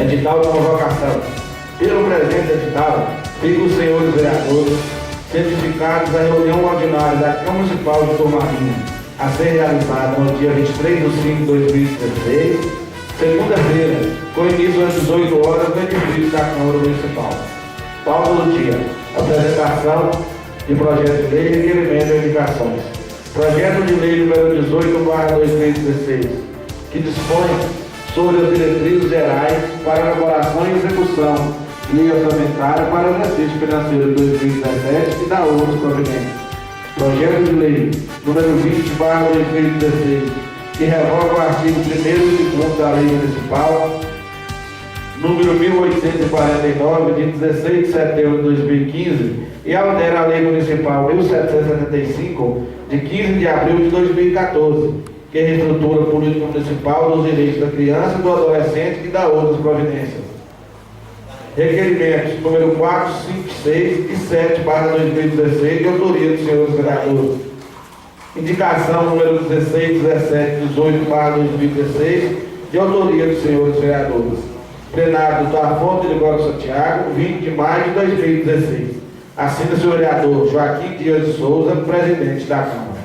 Edital de convocação. Pelo presente edital, ficam os senhores vereadores certificados a reunião ordinária da Câmara Municipal de Turmalina, a ser realizada no dia 23 de 5 de 2016, segunda-feira, com início às 18 horas no edifício da Câmara Municipal. Pauta do dia: apresentação de projeto de lei e requerimento de indicações. Projeto de lei número 18/2016, que dispõe sobre as diretrizes gerais para elaboração e execução de lei orçamentária para o exercício financeiro de 2017 e da outras providências. Projeto de lei número 20/2016, que revoga o artigo 1º e 2º da Lei Municipal número 1849, de 16 de setembro de 2015, e altera a Lei Municipal 1775, de 15 de abril de 2014, que reestrutura a política municipal dos direitos da criança e do adolescente e da outras providências. Requerimentos número 4, 5, 6 e 7/2016, de autoria dos senhores vereadores. Indicação número 16, 17 e 18/2016, de autoria dos senhores vereadores. Plenário da Fonte de Ligório Santiago, 20 de maio de 2016. Assina-se o vereador Joaquim Dias de Souza, presidente da Câmara.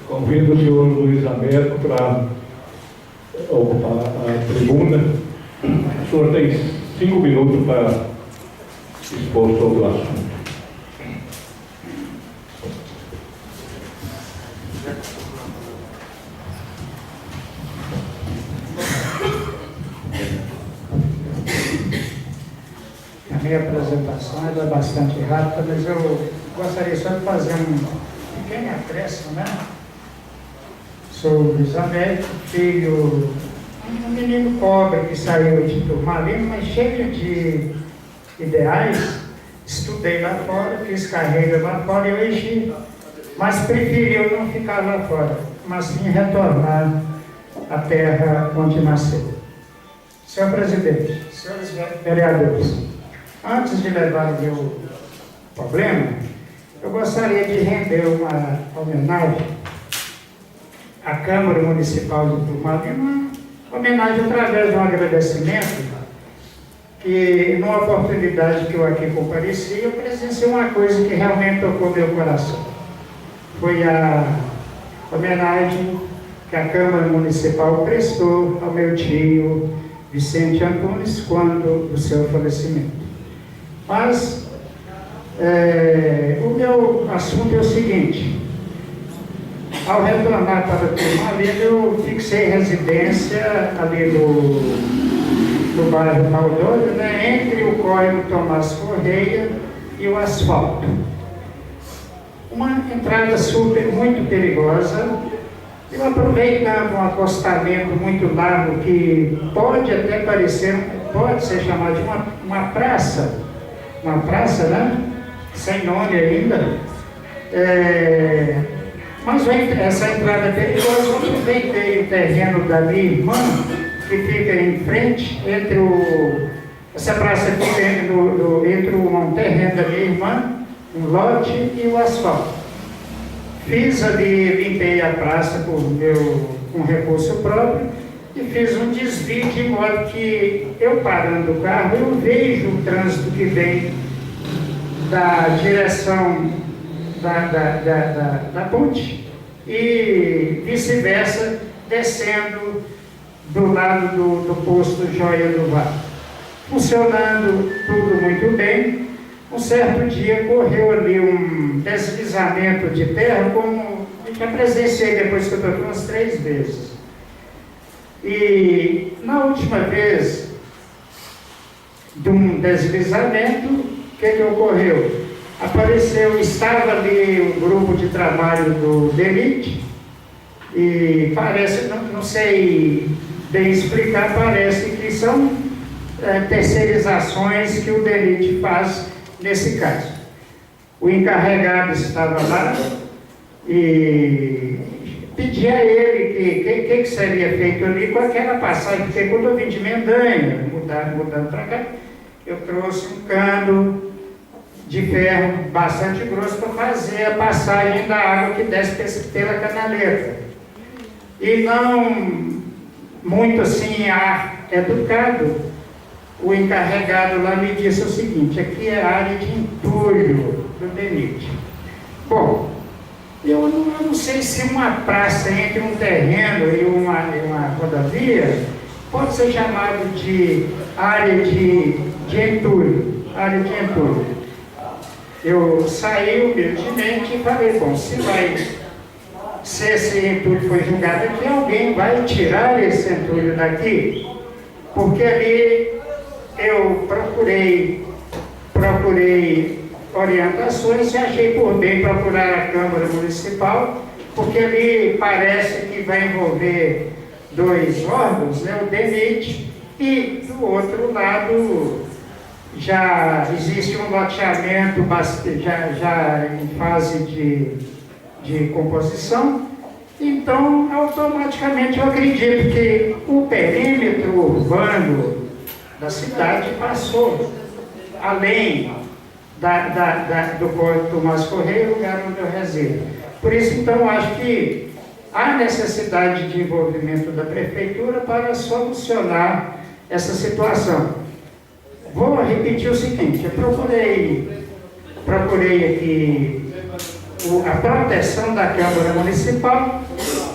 Convido o senhor Luiz Américo para ocupar a tribuna. O senhor tem 5 minutos para expor sobre o assunto. A minha apresentação é bastante rápida, mas eu gostaria só de fazer um pequeno acréscimo, né? Sou o Luiz Américo, filho, um menino pobre que saiu de Turmalina, mas cheio de ideais. Estudei lá fora, fiz carreira lá fora e hoje, mas preferi eu não ficar lá fora, mas sim retornar à terra onde nasceu. Senhor presidente, senhores vereadores, antes de levar o meu problema, eu gostaria de render uma homenagem à Câmara Municipal de Turmalina, uma homenagem através de um agradecimento, que numa oportunidade que eu aqui compareci, eu presenciei uma coisa que realmente tocou meu coração. Foi a homenagem que a Câmara Municipal prestou ao meu tio Vicente Antunes quando do seu falecimento. Mas o meu assunto é o seguinte: ao retornar para Turmalina, eu fixei residência ali no bairro Maldônia, né, entre o córrego Tomás Correia e o asfalto. Uma entrada muito perigosa. Eu aproveitando um acostamento muito largo que pode até parecer, pode ser chamado de uma praça, né? Sem nome ainda. Mas essa entrada perigosa, eu aproveitei o terreno da minha irmã, que fica em frente, essa praça fica entre um terreno da minha irmã, um lote e o asfalto. Fiz ali, limpei a praça com recurso próprio e fiz um desvio de modo que eu parando o carro, eu vejo o trânsito que vem da direção da ponte e vice-versa, descendo do lado do posto Joia do Vale. Funcionando tudo muito bem. Um certo dia correu ali um deslizamento de terra, como eu já presenciei depois que eu toquei umas 3 vezes. E na última vez de um deslizamento, o que ocorreu? Estava ali um grupo de trabalho do DENIT, e parece, não sei bem explicar, parece que são terceirizações que o DENIT faz nesse caso. O encarregado estava lá e pedi a ele que seria feito ali com aquela passagem, porque quando eu vim de Mendanha, mudando para cá, eu trouxe um cano de ferro bastante grosso para fazer a passagem da água que desce pela canaleta. E não muito assim ar educado, o encarregado lá me disse o seguinte: aqui é a área de entulho do DENIT. Bom, eu não sei se uma praça entre um terreno e uma rodovia pode ser chamado de área de entulho. Área de entulho. Eu saí humildemente e falei: bom, se esse entulho foi julgado aqui, alguém vai tirar esse entulho daqui, porque ali eu procurei orientações e achei por bem procurar a Câmara Municipal, porque ali parece que vai envolver dois órgãos, né, o DENIT, e do outro lado já existe um loteamento já em fase de composição. Então, automaticamente eu acredito que o perímetro urbano da cidade passou além do Porto Tomás Correia, lugar onde eu resido. Por isso, então, acho que há necessidade de envolvimento da Prefeitura para solucionar essa situação. Vou repetir o seguinte: eu procurei aqui a proteção da Câmara Municipal,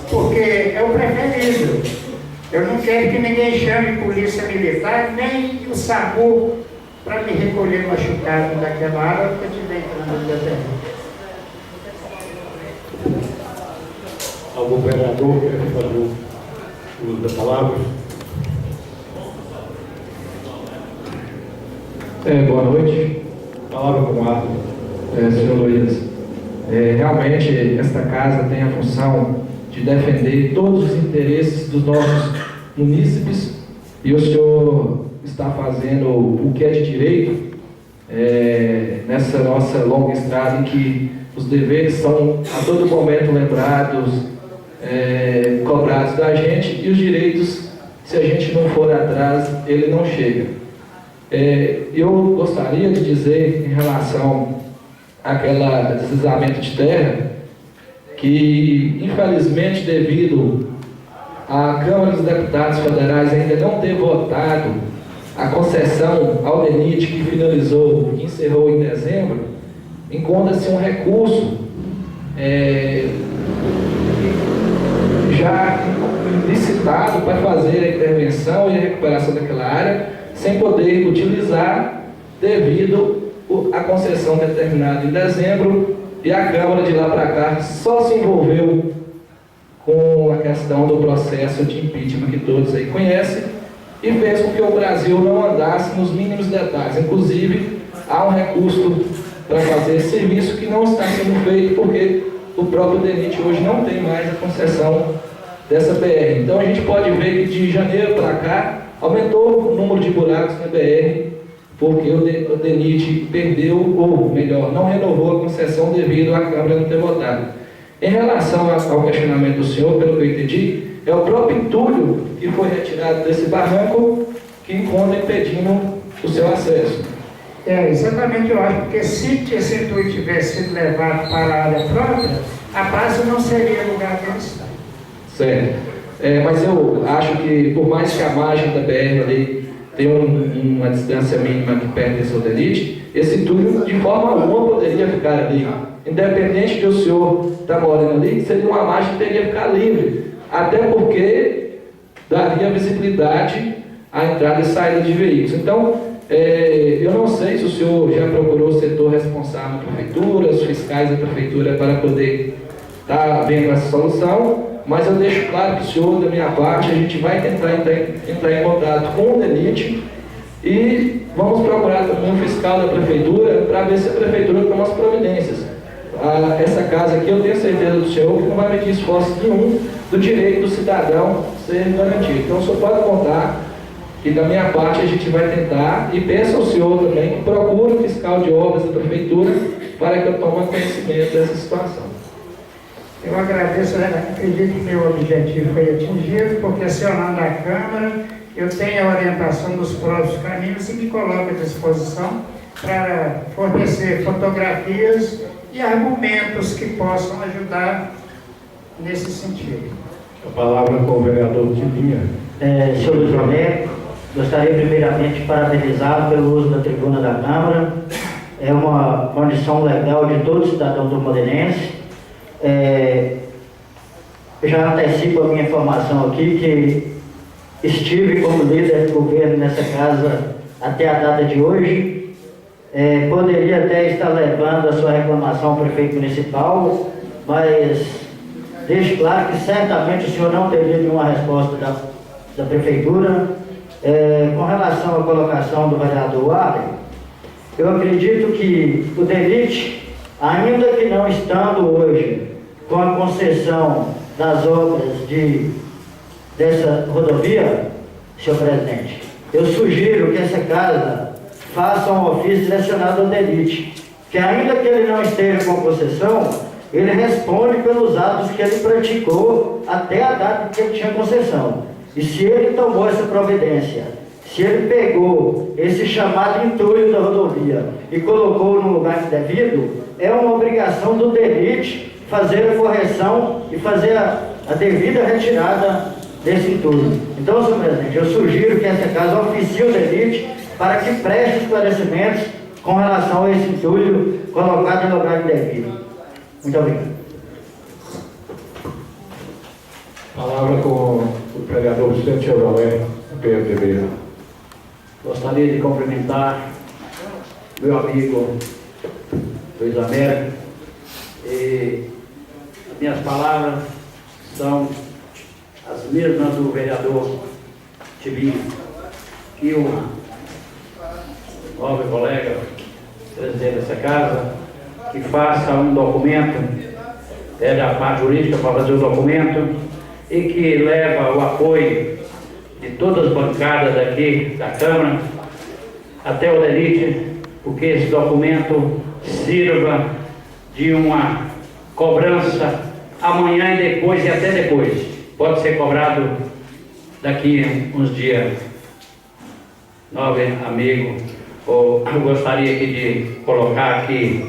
porque é o preferível. Eu não quero que ninguém chame polícia militar, nem o SAMU, para me recolher machucado daquela área que eu estiver entrando no terreno. Ao governador, quer fazer o uso da palavra. Boa noite. Palavra com o Marcos. Senhor Luiz, realmente esta casa tem a função de defender todos os interesses dos nossos munícipes, e o senhor está fazendo o que é de direito nessa nossa longa estrada em que os deveres são a todo momento lembrados, cobrados da gente, e os direitos, se a gente não for atrás, ele não chega. Eu gostaria de dizer em relação àquele deslizamento de terra, que infelizmente, devido à Câmara dos Deputados Federais ainda não ter votado a concessão ao DENIT, que finalizou e encerrou em dezembro, encontra-se um recurso já licitado para fazer a intervenção e a recuperação daquela área, sem poder utilizar devido à concessão determinada em dezembro, e a Câmara de lá para cá só se envolveu com a questão do processo de impeachment que todos aí conhecem, e fez com que o Brasil não andasse nos mínimos detalhes. Inclusive, há um recurso para fazer esse serviço que não está sendo feito porque o próprio DENIT hoje não tem mais a concessão dessa BR. Então a gente pode ver que de janeiro para cá aumentou o número de buracos na BR, porque o DENIT perdeu, ou melhor, não renovou a concessão devido à Câmara não ter votado. Em relação ao questionamento do senhor, pelo que eu entendi, é o próprio entulho que foi retirado desse barranco que encontra impedindo o seu acesso. Exatamente, eu acho, porque se esse entulho tivesse sido levado para a área própria, a praça não seria o lugar que ele está. Certo. Mas eu acho que, por mais que a margem da BR ali tenha uma distância mínima que pertence ao DENIT, esse entulho de forma alguma poderia ficar ali. Independente de o senhor estar morando ali, seria uma margem que teria que ficar livre. Até porque daria visibilidade à entrada e saída de veículos. Então, eu não sei se o senhor já procurou o setor responsável da prefeitura, os fiscais da prefeitura, para poder estar vendo essa solução, mas eu deixo claro que o senhor, da minha parte, a gente vai tentar entrar em contato com o DENIT e vamos procurar também o fiscal da prefeitura para ver se a prefeitura toma as providências. Essa casa aqui, eu tenho certeza do senhor que não vai medir esforço nenhum do direito do cidadão ser garantido. Então, o senhor pode contar que da minha parte a gente vai tentar, e peço ao senhor também que procure o fiscal de obras da prefeitura para que eu tome conhecimento dessa situação. Eu agradeço, acredito que meu objetivo foi atingido, porque acionando a Câmara, eu tenho a orientação dos próprios caminhos e me coloco à disposição para fornecer fotografias e argumentos que possam ajudar nesse sentido. A palavra com o vereador Tilinha. Senhor Luiz Roberto, Gostaria primeiramente de parabenizá-lo pelo uso da tribuna da Câmara. É uma condição legal de todo cidadão turmodenense. Eu já antecipo a minha informação aqui que estive como líder de governo nessa casa até a data de hoje. Poderia até estar levando a sua reclamação ao prefeito municipal, mas deixo claro que certamente o senhor não teria nenhuma resposta da prefeitura. Com relação à colocação do vereador Adler, eu acredito que o DENIT, ainda que não estando hoje com a concessão das obras dessa rodovia, senhor presidente, eu sugiro que essa casa faça um ofício direcionado ao DENIT, que ainda que ele não esteja com a concessão, ele responde pelos atos que ele praticou até a data que ele tinha concessão. E se ele tomou essa providência, se ele pegou esse chamado entulho da rodovia e colocou no lugar devido, é uma obrigação do DENIT fazer a correção e fazer a devida retirada desse entulho. Então, senhor presidente, eu sugiro que essa casa oficie o DENIT para que preste esclarecimentos com relação a esse entulho colocado no lugar devido. Muito obrigado. Palavra com o vereador Vicente Chevrolet, do PMDB. Gostaria de cumprimentar meu amigo Luiz Américo, e as minhas palavras são as mesmas do vereador Tibinho, que o nobre colega, presidente dessa casa, que faça um documento, pede a parte jurídica para fazer o documento, e que leva o apoio de todas as bancadas daqui da Câmara até o DENIT, porque esse documento sirva de uma cobrança amanhã e depois e até depois. Pode ser cobrado daqui uns dias. Nobre amigo, eu gostaria aqui de colocar que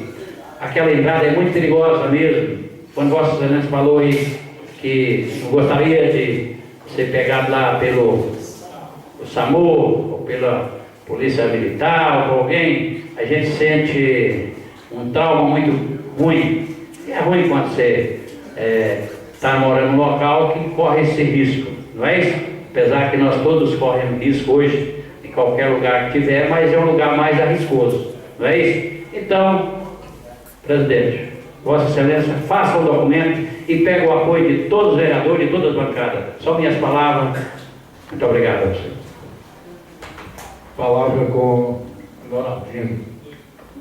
aquela entrada é muito perigosa mesmo. Quando Vossa Excelência falou aí que não gostaria de ser pegado lá pelo SAMU, ou pela Polícia Militar, ou por alguém, a gente sente um trauma muito ruim. E é ruim quando você está morando num local que corre esse risco, não é isso? Apesar que nós todos corremos risco hoje, em qualquer lugar que tiver, mas é um lugar mais arriscoso, não é isso? Então, presidente, Vossa Excelência, faça o documento e pegue o apoio de todos os vereadores, de todas as bancadas. Só minhas palavras. Muito obrigado a você. Palavra com Noraldino,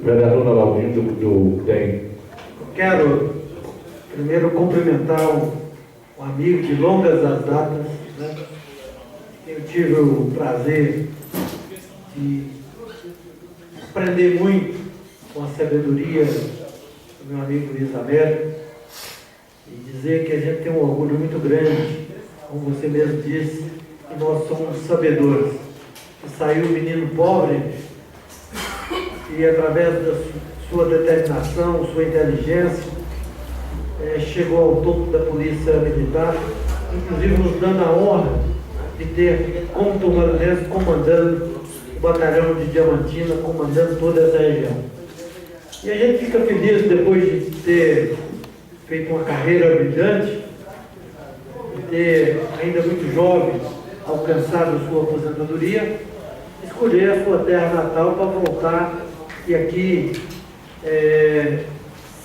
vereador Noraldino do DEM. Quero primeiro cumprimentar um amigo de longas datas, né? Eu tive o prazer de aprender muito com a sabedoria do meu amigo Luiz Américo e dizer que a gente tem um orgulho muito grande, como você mesmo disse, que nós somos sabedores. Que saiu um menino pobre e através da sua determinação, sua inteligência, chegou ao topo da Polícia Militar, inclusive nos dando a honra de ter como turmalense comandando o batalhão de Diamantina, comandando toda essa região. E a gente fica feliz depois de ter feito uma carreira brilhante, de ter, ainda muito jovem, alcançado a sua aposentadoria, escolher a sua terra natal para voltar e aqui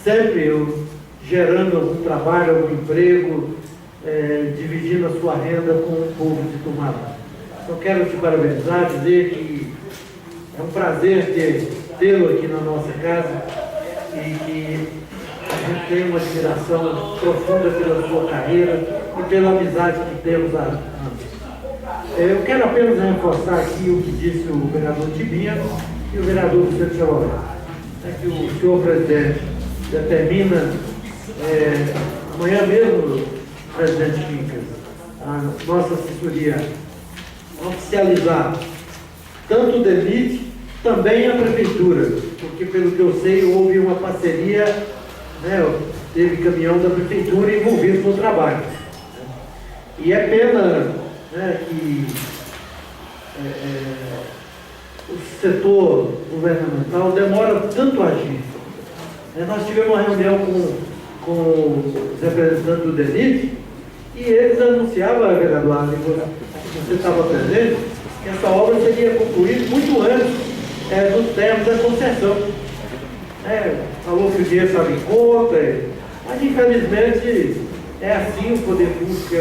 sempre gerando algum trabalho, algum emprego, dividindo a sua renda com o povo de Turmalã. Então quero te parabenizar, dizer que é um prazer tê-lo aqui na nossa casa e que a gente tem uma admiração profunda pela sua carreira e pela amizade que temos há anos. Eu quero apenas reforçar aqui o que disse o vereador Tibinha e o vereador Vicente Chevrolet. Que o senhor presidente determina amanhã mesmo, presidente Quincas, a nossa assessoria oficializar tanto o DENIT, também a prefeitura, porque pelo que eu sei houve uma parceria, né, teve caminhão da prefeitura envolvido no trabalho. E é pena, né, que o setor governamental demora tanto a agir. Nós tivemos uma reunião com os representantes do DENIT e eles anunciavam, vereador Arlen, você estava presente, que essa obra seria concluída muito antes dos termos da concessão. Falou que o dinheiro estava em conta, mas infelizmente é assim o poder público,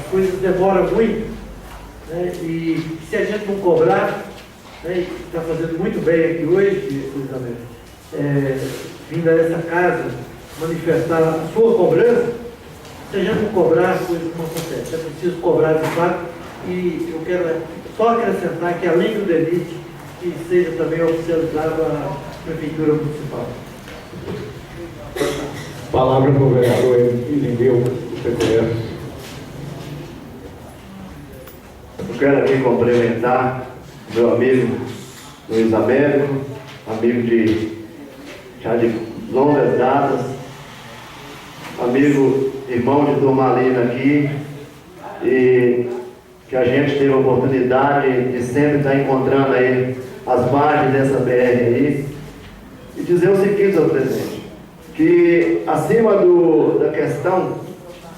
as coisas demoram muito, e se a gente não cobrar, está fazendo muito bem aqui hoje, Isabel, vindo a essa casa manifestar a sua cobrança. Se a gente não cobrar, as coisas não acontecem. É preciso cobrar de fato, e eu quero só acrescentar que além do DENIT, que seja também oficializado a Prefeitura Municipal. Palavra para o vereador Irineu, do PTS. Eu quero aqui cumprimentar meu amigo Luiz Américo, amigo já de longas datas, amigo, irmão de Turmalina aqui, e que a gente teve a oportunidade de sempre estar encontrando aí as margens dessa BR aí, e dizer o seguinte, senhor presidente, que acima da questão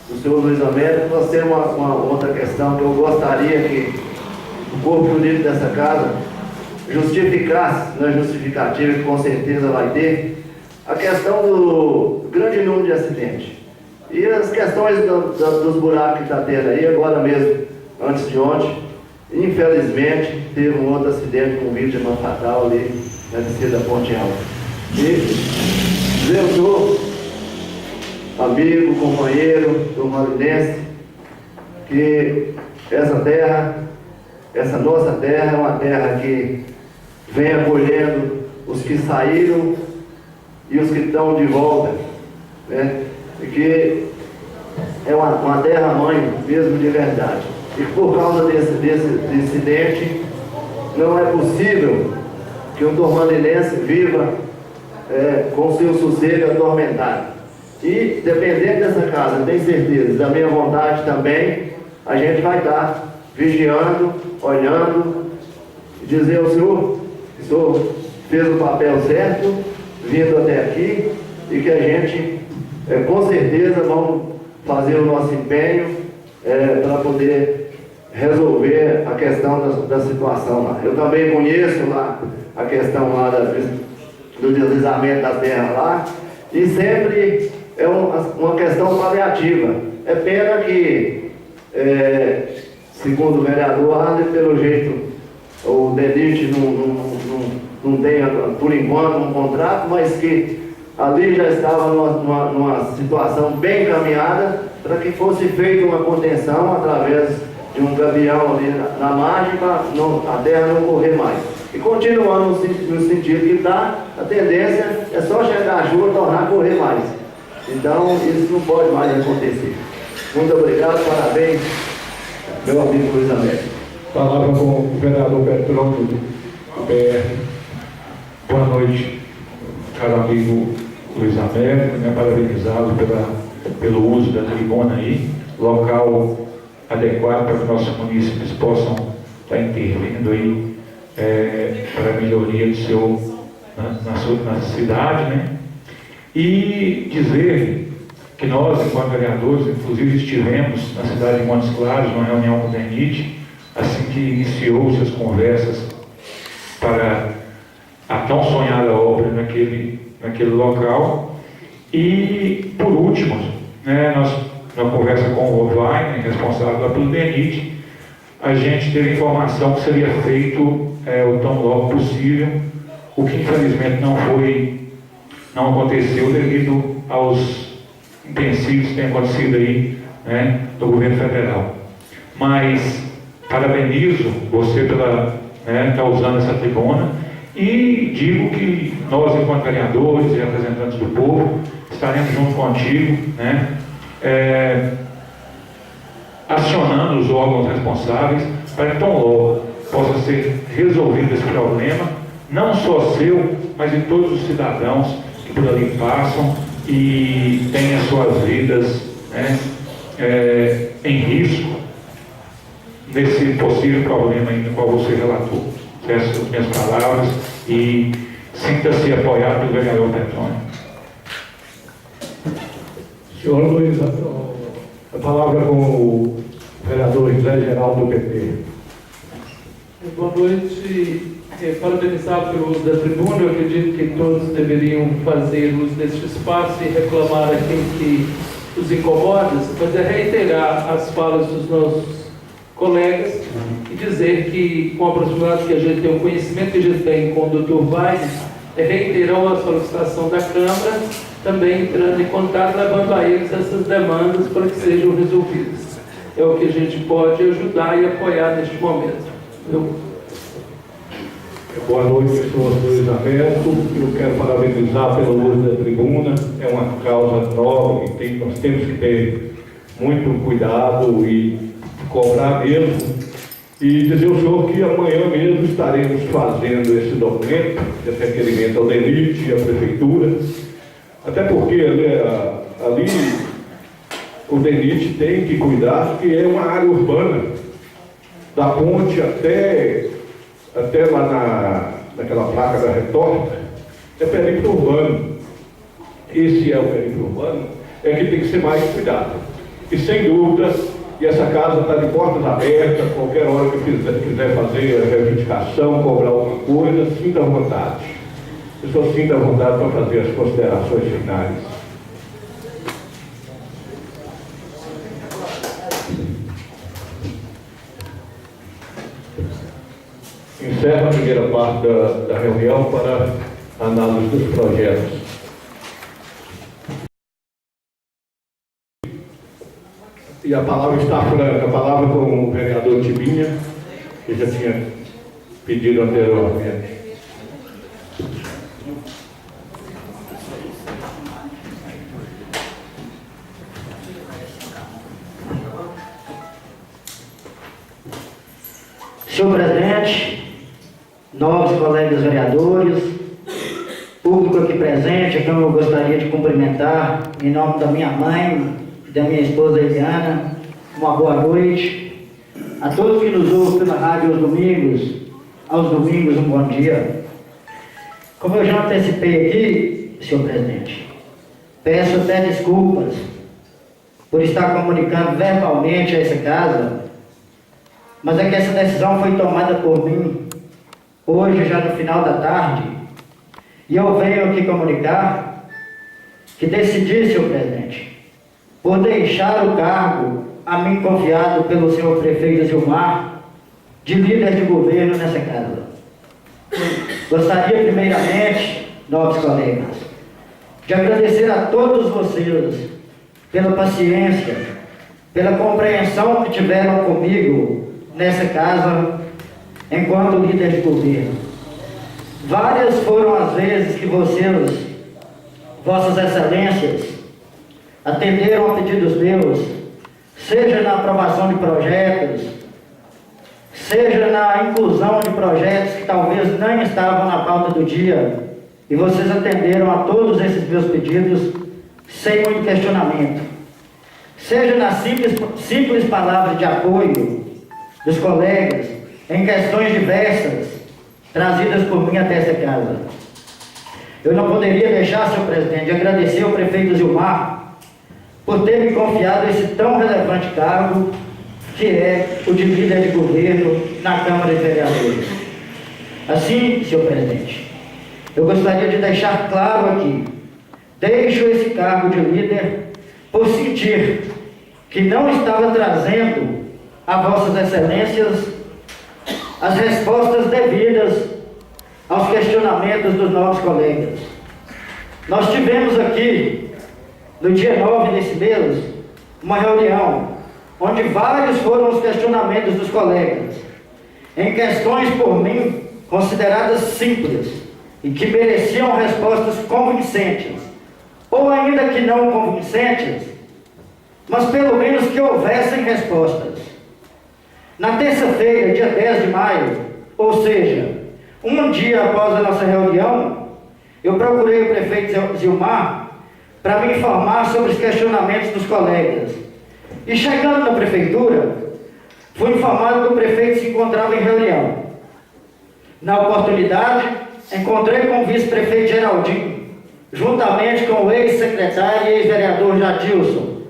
do senhor Luiz Américo, nós temos uma outra questão que eu gostaria que o corpo jurídico dessa casa justificasse, na justificativa que com certeza vai ter, a questão do grande número de acidentes. E as questões dos buracos que está tendo aí, agora mesmo, antes de ontem, infelizmente, teve um outro acidente com vítima fatal ali na descida da Ponte Alta. E dizer ao senhor, amigo, companheiro, turmalinense, que essa nossa terra é uma terra que vem acolhendo os que saíram e os que estão de volta, e que é uma terra-mãe mesmo de verdade. E por causa desse incidente, não é possível que um turmalinense viva com seu sossego atormentado. E, dependendo dessa casa, tenho certeza, da minha vontade também, a gente vai estar vigiando, olhando, e dizer ao senhor que o senhor fez o papel certo, vindo até aqui, e que a gente, com certeza, vamos fazer o nosso empenho para poder resolver a questão da situação lá. Eu também conheço lá a questão lá do deslizamento da terra lá, e sempre é uma questão paliativa. É pena que, segundo o vereador Arlen, pelo jeito o DENIT não tenha, por enquanto, um contrato, mas que ali já estava numa situação bem encaminhada para que fosse feita uma contenção através de um gavião ali na margem para a terra não correr mais. E continuando no sentido que está, a tendência é só chegar a chuva e tornar a correr mais. Então, isso não pode mais acontecer. Muito obrigado, parabéns, meu amigo Luiz Américo. Palavra com o vereador Petrônio, do BR. Boa noite, caro amigo Luiz Américo, parabenizado pelo uso da tribuna aí, local adequado para que nossos munícipes possam estar intervindo aí para a melhoria na cidade, né? E dizer que nós, enquanto vereadores, inclusive estivemos na cidade de Montes Claros, numa reunião com o DENIT, assim que iniciou-se as conversas para a tão sonhada obra naquele local. E, por último, nós, na conversa com o Rovaine, responsável pelo DENIT, a gente teve informação que seria feito o tão logo possível, o que infelizmente não aconteceu devido aos intensivos que têm acontecido aí do governo federal. Mas parabenizo você pela estar usando essa tribuna e digo que nós, enquanto vereadores e representantes do povo, estaremos junto contigo, acionando os órgãos responsáveis para que tão logo possa ser resolvido esse problema, não só seu, mas de todos os cidadãos que por ali passam e têm as suas vidas em risco. nesse possível problema ainda qual você relatou. Essas são as minhas palavras e sinta-se apoiado pelo vereador Petrônio. Senhor Luiz, a palavra com o vereador José Geraldo do PP. Boa noite. Parabenizado pelo uso da tribuna. Eu acredito que todos deveriam fazer uso deste espaço e reclamar aquilo que os incomoda, mas é reiterar as falas dos nossos colegas e dizer que, com a proximidade que a gente tem, o conhecimento que a gente tem com o Dr. Vaines, reiterou a solicitação da Câmara, também entrando em contato, levando a eles essas demandas para que sejam resolvidas. É o que a gente pode ajudar e apoiar neste momento. Boa noite, senhor Luiz Alberto. Eu quero parabenizar pelo uso da tribuna. É uma causa nova e nós temos que ter muito cuidado e cobrar mesmo. E dizer ao senhor que amanhã mesmo estaremos fazendo esse documento, esse requerimento ao DENIT e à Prefeitura. Até porque ali o DENIT tem que cuidar, que é uma área urbana, da ponte até lá naquela placa da retorta, é perímetro urbano. Esse é o perímetro urbano, é que tem que ser mais cuidado. E sem dúvida, e essa casa está de portas abertas, qualquer hora que quiser fazer a reivindicação, cobrar alguma coisa, sinta à vontade. Eu só sinta à vontade para fazer as considerações finais. Encerro a primeira parte da reunião para análise dos projetos. E a palavra está franca, a palavra com o vereador Tibinha, que já tinha pedido anteriormente. Senhor presidente, nobres colegas vereadores, público aqui presente, a quem eu gostaria de cumprimentar em nome da minha mãe e da minha esposa Eliana, uma boa noite. A todos que nos ouvem pela rádio aos domingos um bom dia. Como eu já antecipei aqui, senhor presidente, peço até desculpas por estar comunicando verbalmente a essa casa, mas é que essa decisão foi tomada por mim hoje, já no final da tarde, e eu venho aqui comunicar que decidi, senhor presidente, por deixar o cargo a mim confiado pelo senhor prefeito Zilmar, de líder de governo nessa casa. Gostaria primeiramente, nobres colegas, de agradecer a todos vocês pela paciência, pela compreensão que tiveram comigo nessa casa, enquanto líder de governo. Várias foram as vezes que vocês, vossas excelências, atenderam a pedidos meus, seja na aprovação de projetos, seja na inclusão de projetos que talvez nem estavam na pauta do dia, e vocês atenderam a todos esses meus pedidos sem muito questionamento. Seja nas simples palavras de apoio dos colegas em questões diversas trazidas por mim até essa casa. Eu não poderia deixar, senhor presidente, de agradecer ao prefeito Zilmar por ter me confiado esse tão relevante cargo que é o de líder de governo na Câmara de Vereadores. Assim, senhor presidente, eu gostaria de deixar claro aqui, deixo esse cargo de líder por sentir que não estava trazendo a vossas excelências as respostas devidas aos questionamentos dos nossos colegas. Nós tivemos aqui, no dia 9 desse mês, uma reunião, onde vários foram os questionamentos dos colegas, em questões por mim consideradas simples, e que mereciam respostas convincentes, ou ainda que não convincentes, mas pelo menos que houvessem respostas. Na terça-feira, dia 10 de maio, ou seja, um dia após a nossa reunião, eu procurei o prefeito Zilmar para me informar sobre os questionamentos dos colegas. E chegando na prefeitura, fui informado que o prefeito se encontrava em reunião. Na oportunidade, encontrei com o vice-prefeito Geraldinho, juntamente com o ex-secretário e ex-vereador Jadilson.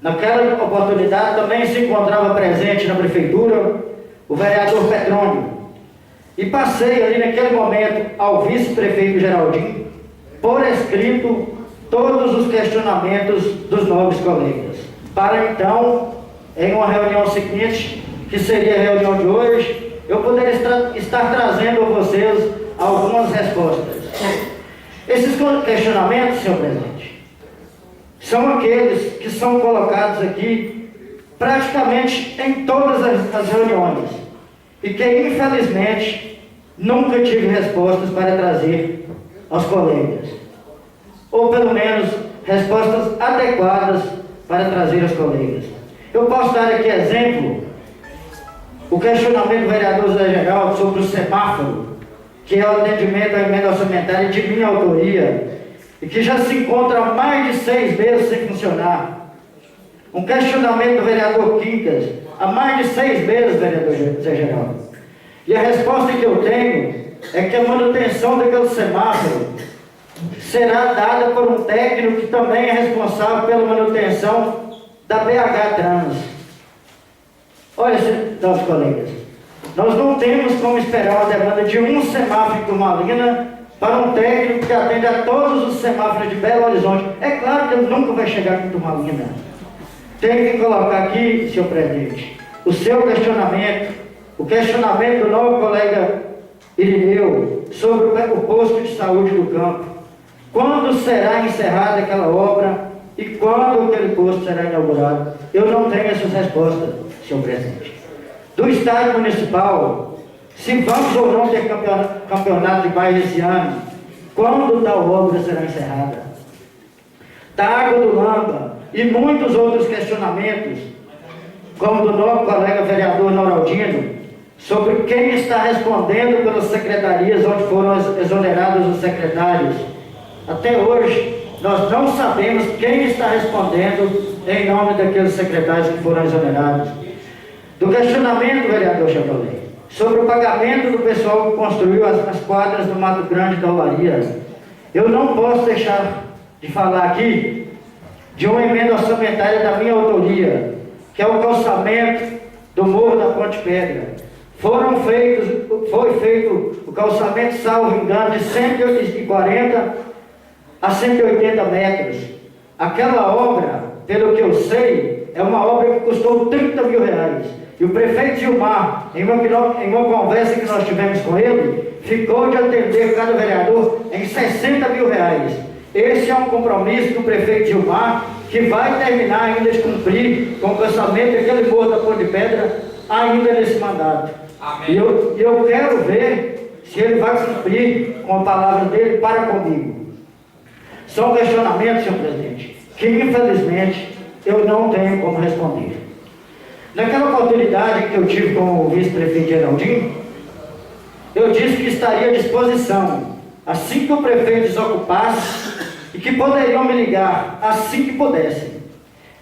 Naquela oportunidade também se encontrava presente na prefeitura o vereador Petrônio. E passei ali naquele momento ao vice-prefeito Geraldinho, por escrito, todos os questionamentos dos nobres colegas. Para então, em uma reunião seguinte, que seria a reunião de hoje, eu poderia estar trazendo a vocês algumas respostas. Esses questionamentos, senhor presidente, são aqueles que são colocados aqui praticamente em todas as reuniões e que, infelizmente, nunca tive respostas para trazer aos colegas, ou pelo menos respostas adequadas para trazer aos colegas. Eu posso dar aqui exemplo, o questionamento do vereador José Geraldo sobre o semáforo, que é o atendimento à emenda orçamentária de minha autoria, e que já se encontra há mais de 6 meses sem funcionar. Um questionamento do vereador Quincas, há mais de 6 meses, vereador José Geraldo. E a resposta que eu tenho é que a manutenção daquele semáforo será dada por um técnico que também é responsável pela manutenção da BH Trans. Olha, nossos colegas, nós não temos como esperar uma demanda de um semáforo em Turmalina para um técnico que atende a todos os semáforos de Belo Horizonte. É claro que ele nunca vai chegar em Turmalina. Tenho que colocar aqui, senhor presidente, o seu questionamento, o questionamento do novo colega Irineu sobre o posto de saúde do campo. Quando será encerrada aquela obra e quando aquele posto será inaugurado? Eu não tenho essas respostas, senhor presidente. Do estádio municipal, se vamos ou não ter campeonato de bairro esse ano, quando tal obra será encerrada? Da água do Lamba e muitos outros questionamentos, como do novo colega vereador Noraldino, sobre quem está respondendo pelas secretarias onde foram exonerados os secretários. Até hoje, nós não sabemos quem está respondendo em nome daqueles secretários que foram exonerados. Do questionamento, vereador Chevrolet, sobre o pagamento do pessoal que construiu as quadras do Mato Grande da Olaria, eu não posso deixar de falar aqui de uma emenda orçamentária da minha autoria, que é o calçamento do Morro da Ponte Pedra. Foi feito o calçamento, salvo engano, de 140 a 180 metros. Aquela obra, pelo que eu sei, é uma obra que custou 30 mil reais. E o prefeito Gilmar, em uma conversa que nós tivemos com ele, ficou de atender cada vereador em 60 mil reais. Esse é um compromisso do prefeito Gilmar, que vai terminar ainda de cumprir com o calçamento daquele Morro da Ponte de Pedra ainda nesse mandato. Amém. E eu quero ver se ele vai cumprir com a palavra dele para comigo. São questionamentos, senhor presidente, que infelizmente eu não tenho como responder. Naquela oportunidade que eu tive com o vice-prefeito Geraldinho, eu disse que estaria à disposição, assim que o prefeito desocupasse, e que poderiam me ligar assim que pudessem,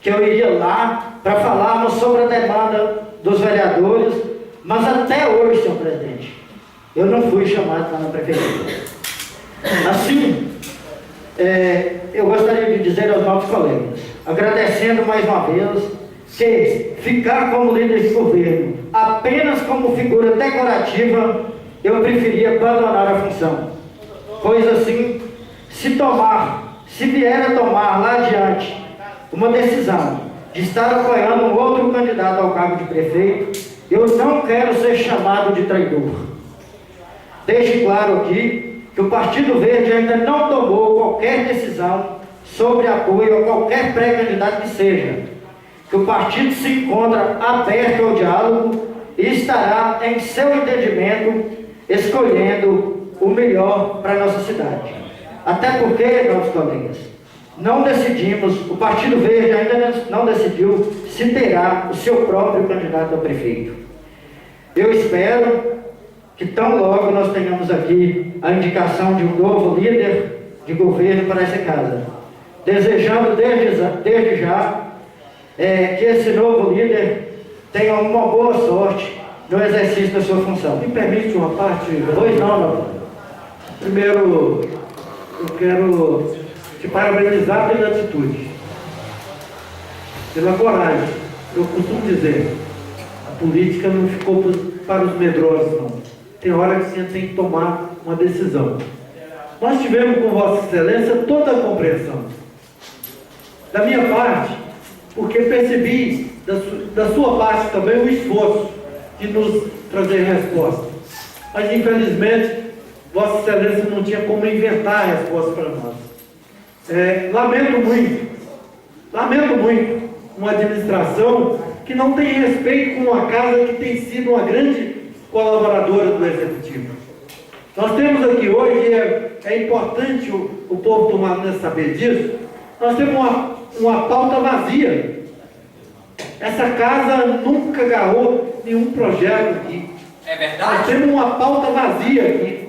que eu iria lá para falarmos sobre a demanda dos vereadores, mas até hoje, senhor presidente, eu não fui chamado lá na prefeitura. Assim, eu gostaria de dizer aos nossos colegas, agradecendo mais uma vez, que ficar como líder de governo apenas como figura decorativa, eu preferia abandonar a função. Pois assim, se vier a tomar lá adiante uma decisão de estar apoiando um outro candidato ao cargo de prefeito, eu não quero ser chamado de traidor. Deixe claro aqui que o Partido Verde ainda não tomou qualquer decisão sobre apoio a qualquer pré-candidato que seja, que o partido se encontra aberto ao diálogo e estará, em seu entendimento, escolhendo o melhor para a nossa cidade. Até porque, nossos colegas, não decidimos, o Partido Verde ainda não decidiu se terá o seu próprio candidato a prefeito. Eu espero que tão logo nós tenhamos aqui a indicação de um novo líder de governo para essa casa. Desejando desde já que esse novo líder tenha uma boa sorte no exercício da sua função. Me permite uma parte? Pois não. Primeiro, eu quero te parabenizar pela atitude, pela coragem. Eu costumo dizer, a política não ficou para os medrosos, não. Tem hora que você tem que tomar uma decisão. Nós tivemos com Vossa Excelência toda a compreensão. Da minha parte, porque percebi da sua parte também o esforço de nos trazer resposta. Mas, infelizmente, Vossa Excelência não tinha como inventar a resposta para nós. Lamento muito uma administração que não tem respeito com uma casa que tem sido uma grande colaboradora do Executivo. Nós temos aqui hoje, é importante o povo tomar saber disso, nós temos uma pauta vazia. Essa casa nunca agarrou nenhum projeto aqui. É verdade? Nós temos uma pauta vazia aqui.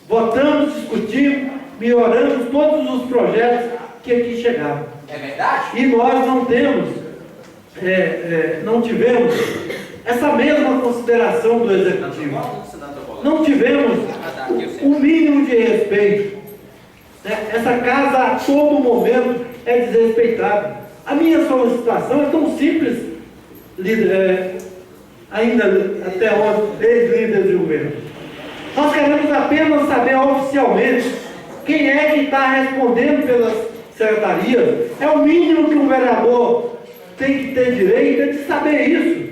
Votamos, discutimos, melhoramos todos os projetos que aqui chegaram. É verdade? E nós não temos, não tivemos essa mesma consideração do Executivo. Não tivemos o mínimo de respeito. Essa casa a todo momento é desrespeitada. A minha solicitação é tão simples, ainda até ontem, ex-líderes de governo. Nós queremos apenas saber oficialmente quem é que está respondendo pelas secretarias. É o mínimo que um vereador tem que ter direito, é de saber isso.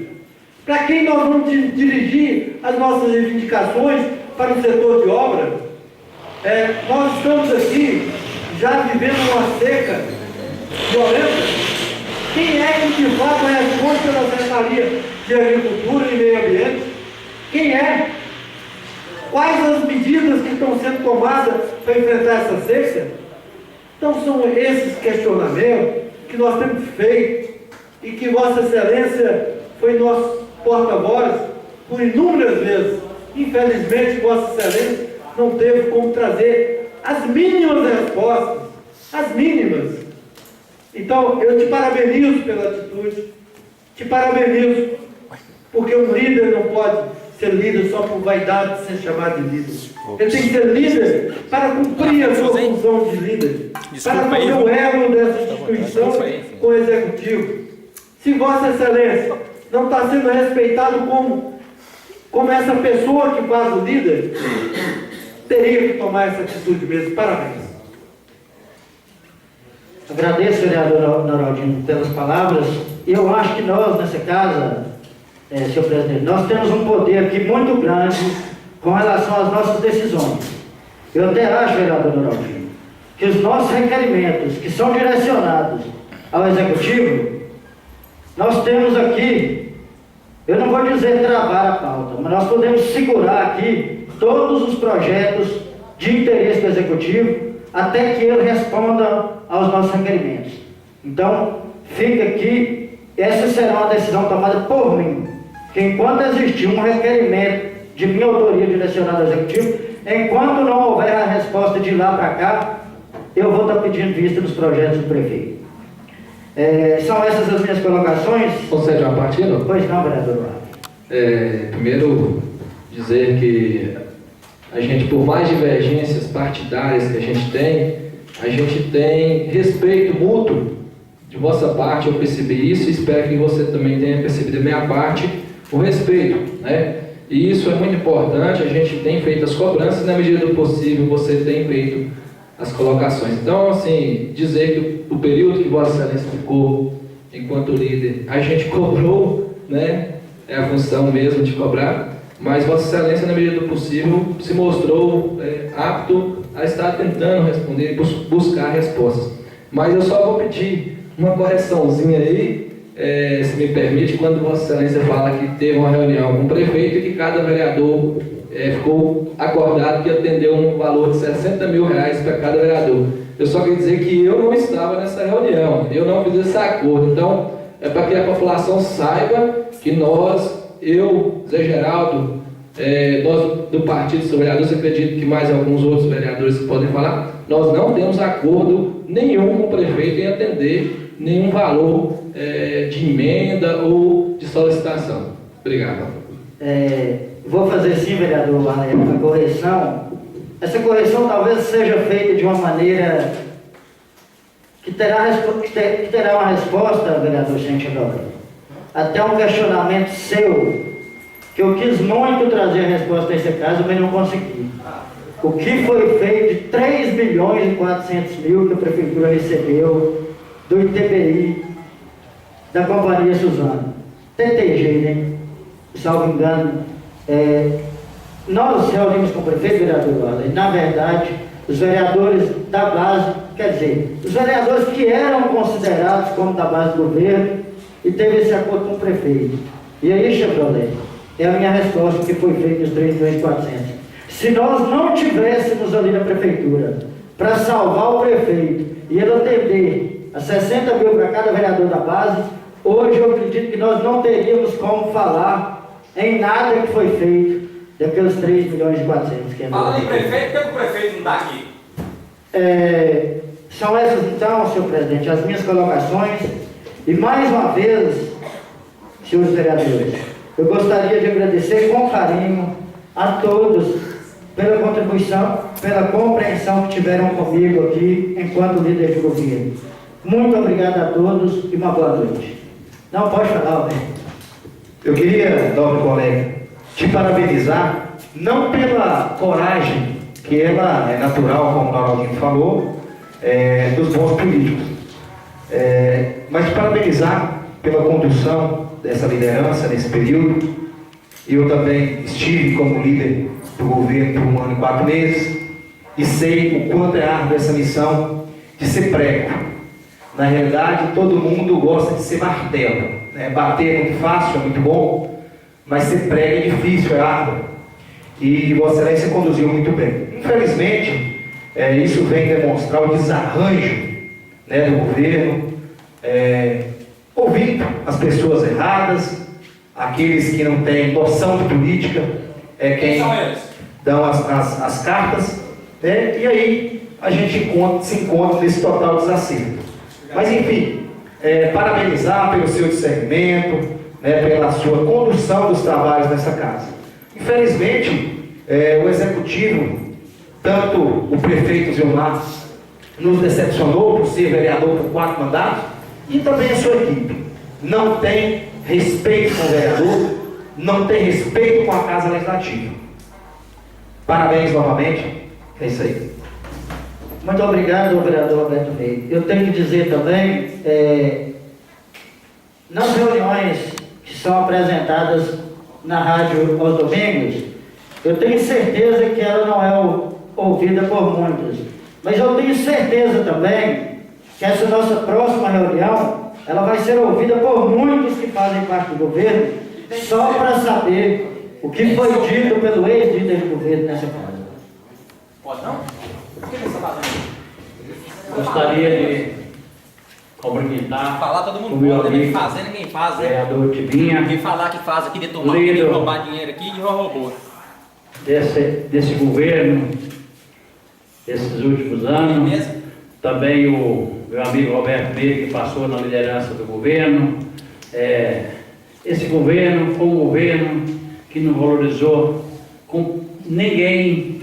Para quem nós vamos dirigir as nossas reivindicações para o setor de obra? Nós estamos aqui já vivendo uma seca violenta. Quem é que de fato responde pela Secretaria de Agricultura e Meio Ambiente? Quem é? Quais as medidas que estão sendo tomadas para enfrentar essa seca? Então são esses questionamentos que nós temos feito e que Vossa Excelência foi nosso porta-voz por inúmeras vezes. Infelizmente, Vossa Excelência não teve como trazer as mínimas respostas, as mínimas. Então, eu te parabenizo pela atitude, te parabenizo, porque um líder não pode ser líder só por vaidade de ser chamado de líder. Ele tem que ser líder para cumprir a sua função de líder, para fazer o elo dessa instituição com o Executivo. Se Vossa Excelência não está sendo respeitado como essa pessoa que faz o líder, teria que tomar essa atitude mesmo. Parabéns. Agradeço, vereador Noraldino, pelas palavras. Eu acho que nós, nessa casa, senhor presidente, nós temos um poder aqui muito grande com relação às nossas decisões. Eu até acho, vereador Noraldino, que os nossos requerimentos, que são direcionados ao Executivo, nós temos aqui, eu não vou dizer travar a pauta, mas nós podemos segurar aqui todos os projetos de interesse do Executivo até que ele responda aos nossos requerimentos. Então, fica aqui, essa será uma decisão tomada por mim, que enquanto existir um requerimento de minha autoria direcionado ao Executivo, enquanto não houver a resposta de lá para cá, eu vou estar pedindo vista dos projetos do prefeito. São essas as minhas colocações. Concede uma partida? Pois não, vereador. Primeiro, dizer que a gente, por mais divergências partidárias que a gente tem respeito mútuo de vossa parte. Eu percebi isso e espero que você também tenha percebido da minha parte o respeito, né? E isso é muito importante. A gente tem feito as cobranças, na medida do possível você tem feito as colocações. Então, assim, dizer que o período que Vossa Excelência ficou enquanto líder, a gente cobrou, né? É a função mesmo de cobrar, mas Vossa Excelência, na medida do possível, se mostrou apto a estar tentando responder e buscar respostas. Mas eu só vou pedir uma correçãozinha aí, se me permite, quando Vossa Excelência fala que teve uma reunião com o prefeito e que cada vereador ficou acordado que atendeu um valor de R$60 mil para cada vereador. Eu só queria dizer que eu não estava nessa reunião, eu não fiz esse acordo. Então, é para que a população saiba que nós, eu, Zé Geraldo, nós do Partido dos Vereadores, acredito que mais alguns outros vereadores que podem falar, nós não temos acordo nenhum com o prefeito em atender nenhum valor de emenda ou de solicitação. Obrigado. Vou fazer sim, vereador, a correção. Essa correção talvez seja feita de uma maneira que terá uma resposta, vereador Gente Dobra. Até um questionamento seu, que eu quis muito trazer a resposta a esse caso, mas não consegui. O que foi feito de 3 milhões e 400 mil que a Prefeitura recebeu do ITBI da Companhia Suzano? TTG, né? Salvo engano. Nós reunimos com o prefeito, vereador Waller, na verdade, os vereadores da base, quer dizer, os vereadores que eram considerados como da base do governo, e teve esse acordo com o prefeito. E aí, Chevrolet, é a minha resposta que foi feita os 3 milhões e 400. Se nós não tivéssemos ali na prefeitura para salvar o prefeito e ele atender a 60 mil para cada vereador da base, hoje eu acredito que nós não teríamos como falar em nada que foi feito daqueles 3 milhões e 400. Fala em prefeito, por que o prefeito não está aqui? São essas então, senhor presidente, as minhas colocações. E mais uma vez, senhores vereadores, eu gostaria de agradecer com carinho a todos pela contribuição, pela compreensão que tiveram comigo aqui enquanto líder de governo. Muito obrigado a todos e uma boa noite. Não pode falar, Alberto. Eu queria, nobre colega, te parabenizar, não pela coragem, que ela é natural, como o Lauraldinho falou, dos bons políticos, mas te parabenizar pela condução dessa liderança nesse período. Eu também estive como líder do governo por 1 ano e 4 meses e sei o quanto é árdua essa missão de ser prego. Na realidade, todo mundo gosta de ser martelo, né? Bater é muito fácil, é muito bom, mas ser prego é difícil, é árdua. E Vossa Excelência conduziu muito bem. Infelizmente, isso vem demonstrar o desarranjo, né, do governo, ouvindo as pessoas erradas, aqueles que não têm noção de política, quem dão as cartas, e aí a gente se encontra nesse total desacerto. Mas enfim, parabenizar pelo seu discernimento, pela sua condução dos trabalhos nessa casa. Infelizmente, o Executivo, tanto o prefeito Zilmar, nos decepcionou por ser vereador por 4 mandatos, e também a sua equipe. Não tem respeito com o vereador, não tem respeito com a Casa Legislativa. Parabéns novamente, é isso aí. Muito obrigado, vereador Alberto Ney. Eu tenho que dizer também, nas reuniões que são apresentadas na rádio aos domingos, eu tenho certeza que ela não é ouvida por muitos, mas eu tenho certeza também que essa nossa próxima reunião, ela vai ser ouvida por muitos que fazem parte do governo, só para saber o que foi dito pelo ex-líder do governo nessa casa. Pode não? Por que você está fazendo? Gostaria de cumprimentar Falar todo mundo o meu pode, amigo, ninguém fazer, ninguém faz, né? vereador Tibinha, Quem falar que faz aqui, deturmar aqui, Líder. roubar dinheiro aqui e roubou. desse governo, esses últimos anos. Também o meu amigo Roberto Meire, que passou na liderança do governo. Esse governo foi um governo que não valorizou com ninguém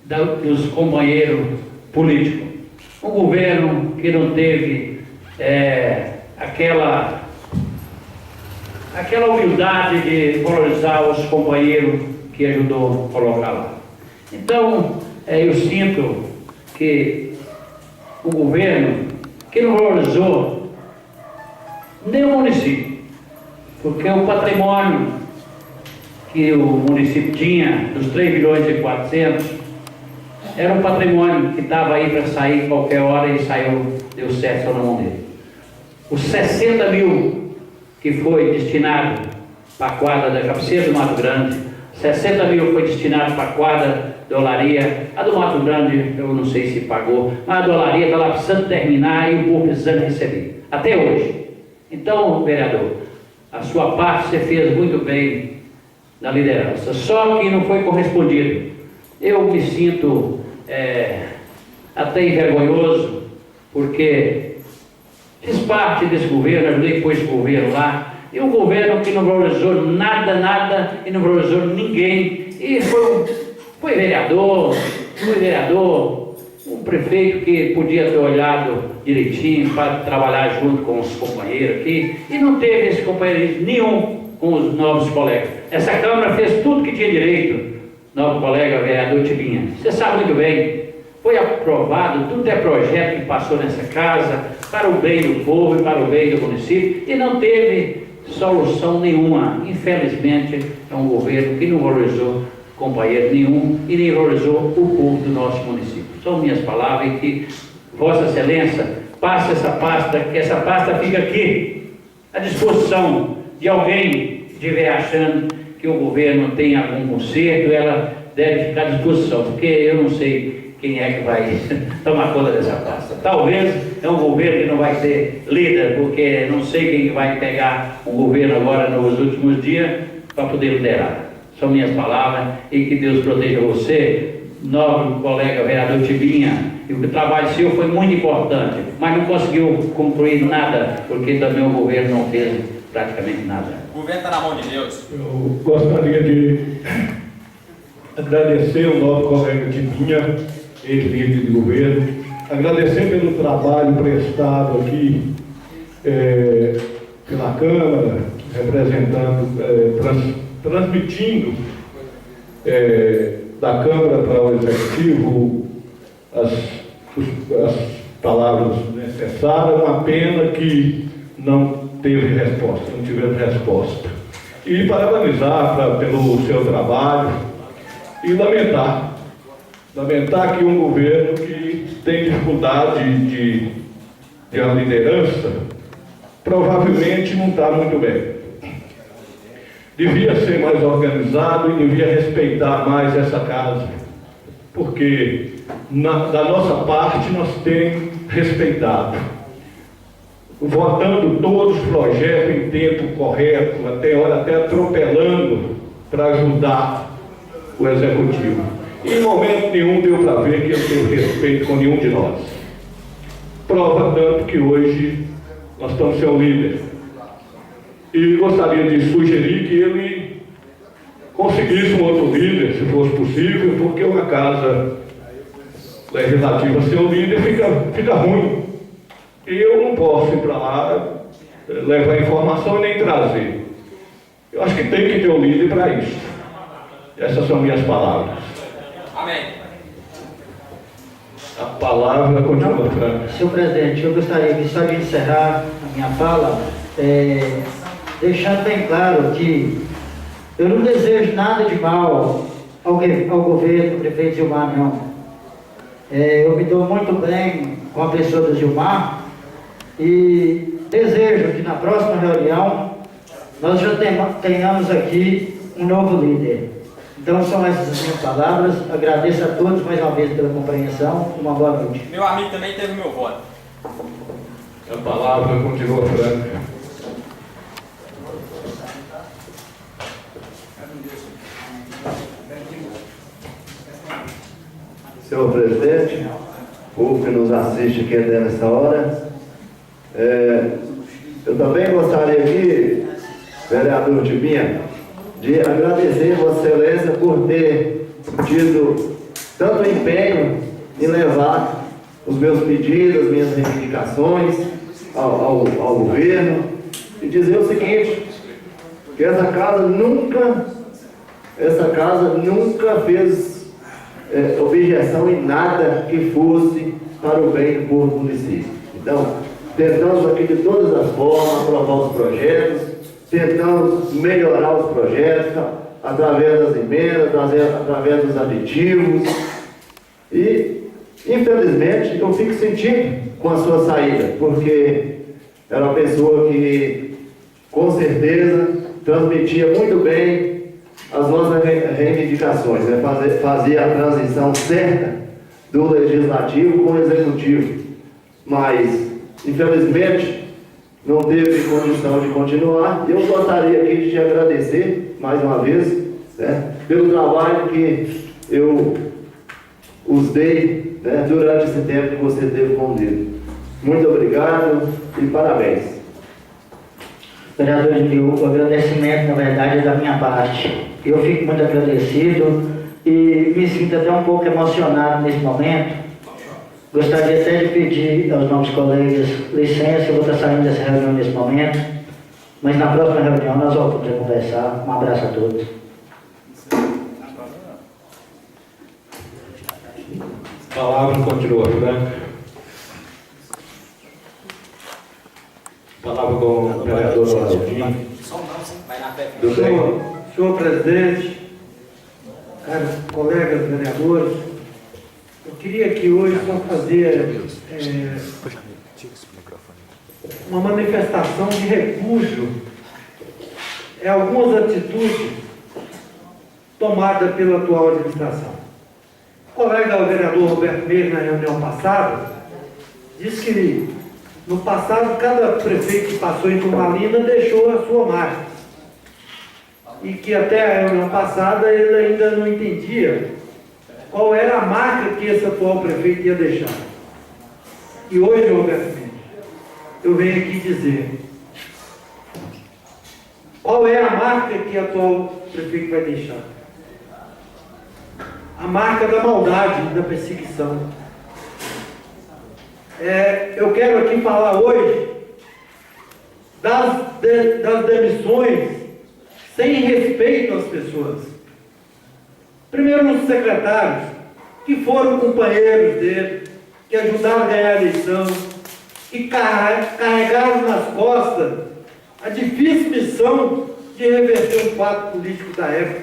dos companheiros políticos. Um governo que não teve aquela humildade de valorizar os companheiros que ajudou a colocar lá. Então, eu sinto que o governo que não valorizou nem o município, porque o patrimônio que o município tinha, dos 3 milhões e 400, era um patrimônio que estava aí para sair qualquer hora e saiu, deu certo na mão dele. Os 60 mil que foi destinado para a quadra da cabeceira do Mato Grande, 60 mil foi destinado para a quadra da Olaria. A do Mato Grande eu não sei se pagou, mas a da Olaria está lá precisando terminar e o povo precisando receber, até hoje. Então, vereador, a sua parte você fez muito bem na liderança, só que não foi correspondido. Eu me sinto até envergonhoso, porque Fiz parte desse governo, ajudei com esse governo lá, e um governo que não valorizou nada, e não valorizou ninguém, e foi vereador, um prefeito que podia ter olhado direitinho para trabalhar junto com os companheiros aqui, e não teve esse companheirismo nenhum com os novos colegas. Essa Câmara fez tudo que tinha direito, novo colega vereador Tibinha, você sabe muito bem, foi aprovado, tudo é projeto que passou nessa casa, para o bem do povo e para o bem do município, e não teve solução nenhuma. Infelizmente, é um governo que não valorizou companheiro nenhum e nem valorizou o povo do nosso município. São minhas palavras e que Vossa Excelência passe essa pasta, que essa pasta fica aqui, à disposição de alguém que estiver achando que o governo tem algum conserto, ela deve ficar à disposição, porque eu não sei quem é que vai tomar conta dessa pasta. Talvez é um governo que não vai ser líder, porque não sei quem vai pegar o governo agora nos últimos dias para poder liderar. São minhas palavras e que Deus proteja você, nobre colega vereador Tibinha. E o trabalho seu foi muito importante, mas não conseguiu concluir nada, porque também o governo não fez praticamente nada. O governo está na mão de Deus. Eu gostaria de agradecer o nosso colega Tibinha, ex-líder de governo, agradecer pelo trabalho prestado aqui pela Câmara, representando, transmitindo da Câmara para o Executivo as palavras necessárias. Uma pena que não teve resposta, não tivemos resposta. E parabenizar pelo seu trabalho e lamentar que um governo que tem dificuldade de uma liderança provavelmente não está muito bem. Devia ser mais organizado e devia respeitar mais essa casa, porque da nossa parte nós temos respeitado, votando todos os projetos em tempo correto, até atropelando para ajudar o Executivo. E em momento nenhum deu para ver que ele teve respeito com nenhum de nós. Prova tanto que hoje nós estamos sem o líder. E gostaria de sugerir que ele conseguisse um outro líder, se fosse possível, porque uma casa legislativa sem o líder fica ruim. E eu não posso ir para lá levar informação e nem trazer. Eu acho que tem que ter um líder para isso. Essas são minhas palavras. Amém. A palavra continua franca. Senhor presidente, eu gostaria de só de encerrar a minha fala, deixando bem claro que eu não desejo nada de mal ao governo do prefeito Gilmar, não. Eu me dou muito bem com a pessoa do Gilmar e desejo que na próxima reunião nós já tenhamos aqui um novo líder. Então são essas as minhas palavras, agradeço a todos mais uma vez pela compreensão, uma boa noite. Meu amigo também teve meu voto. A palavra continua franca. Senhor presidente, povo que nos assiste aqui até nessa hora, eu também gostaria aqui, vereador Tibinha, de agradecer Vossa Excelência por ter tido tanto empenho em levar os meus pedidos, as minhas reivindicações ao governo, e dizer o seguinte, que essa casa nunca fez objeção em nada que fosse para o bem do povo do município. Então, tentamos aqui de todas as formas aprovar os projetos, tentamos melhorar os projetos através das emendas, através dos aditivos. E, infelizmente, eu fico sentindo com a sua saída, porque era uma pessoa que, com certeza, transmitia muito bem as nossas reivindicações, né? Fazia a transição certa do legislativo com o executivo, mas infelizmente não teve condição de continuar. E eu gostaria aqui de te agradecer mais uma vez, né, pelo trabalho que eu os dei, né, durante esse tempo que você teve com o líder. Muito obrigado e parabéns. Vereador Edil, o agradecimento, na verdade, é da minha parte. Eu fico muito agradecido e me sinto até um pouco emocionado nesse momento. Gostaria até de pedir aos nossos colegas licença, eu vou estar saindo dessa reunião nesse momento, mas na próxima reunião nós voltamos a conversar. Um abraço a todos. A palavra continua franca. Palavra com o vereador Ronaldinho. Senhor presidente, caros colegas vereadores, eu queria aqui hoje só fazer uma manifestação de repúdio a algumas atitudes tomadas pela atual administração. O colega vereador Roberto Meire, na reunião passada, disse que no passado cada prefeito que passou em Turmalina deixou a sua marca. E que até a reunião passada ele ainda não entendia qual era a marca que esse atual prefeito ia deixar. E hoje, Roberto Mendes, eu venho aqui dizer qual é a marca que o atual prefeito vai deixar. A marca da maldade, da perseguição. Eu quero aqui falar hoje das demissões sem respeito às pessoas. Primeiro, os secretários, que foram companheiros dele, que ajudaram a ganhar a eleição, que carregaram nas costas a difícil missão de reverter o fato político da época,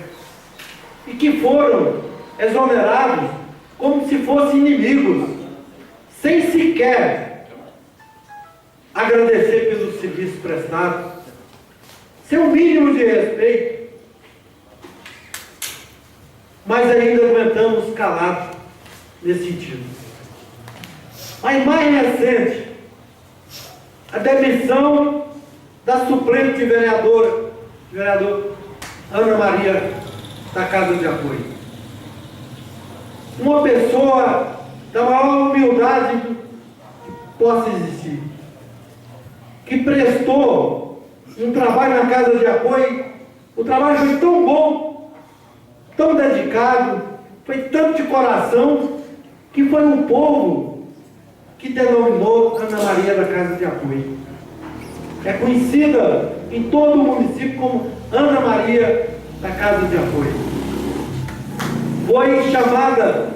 e que foram exonerados como se fossem inimigos, sem sequer agradecer pelos serviços prestados, sem um mínimo de respeito, mas ainda aguentamos calados nesse sentido. Mas mais recente, a demissão da suplente vereador Ana Maria da Casa de Apoio. Uma pessoa da maior humildade que possa existir, que prestou um trabalho na Casa de Apoio. O trabalho foi tão bom, tão dedicado, foi tanto de coração, que foi o povo que denominou Ana Maria da Casa de Apoio. É conhecida em todo o município como Ana Maria da Casa de Apoio. Foi chamada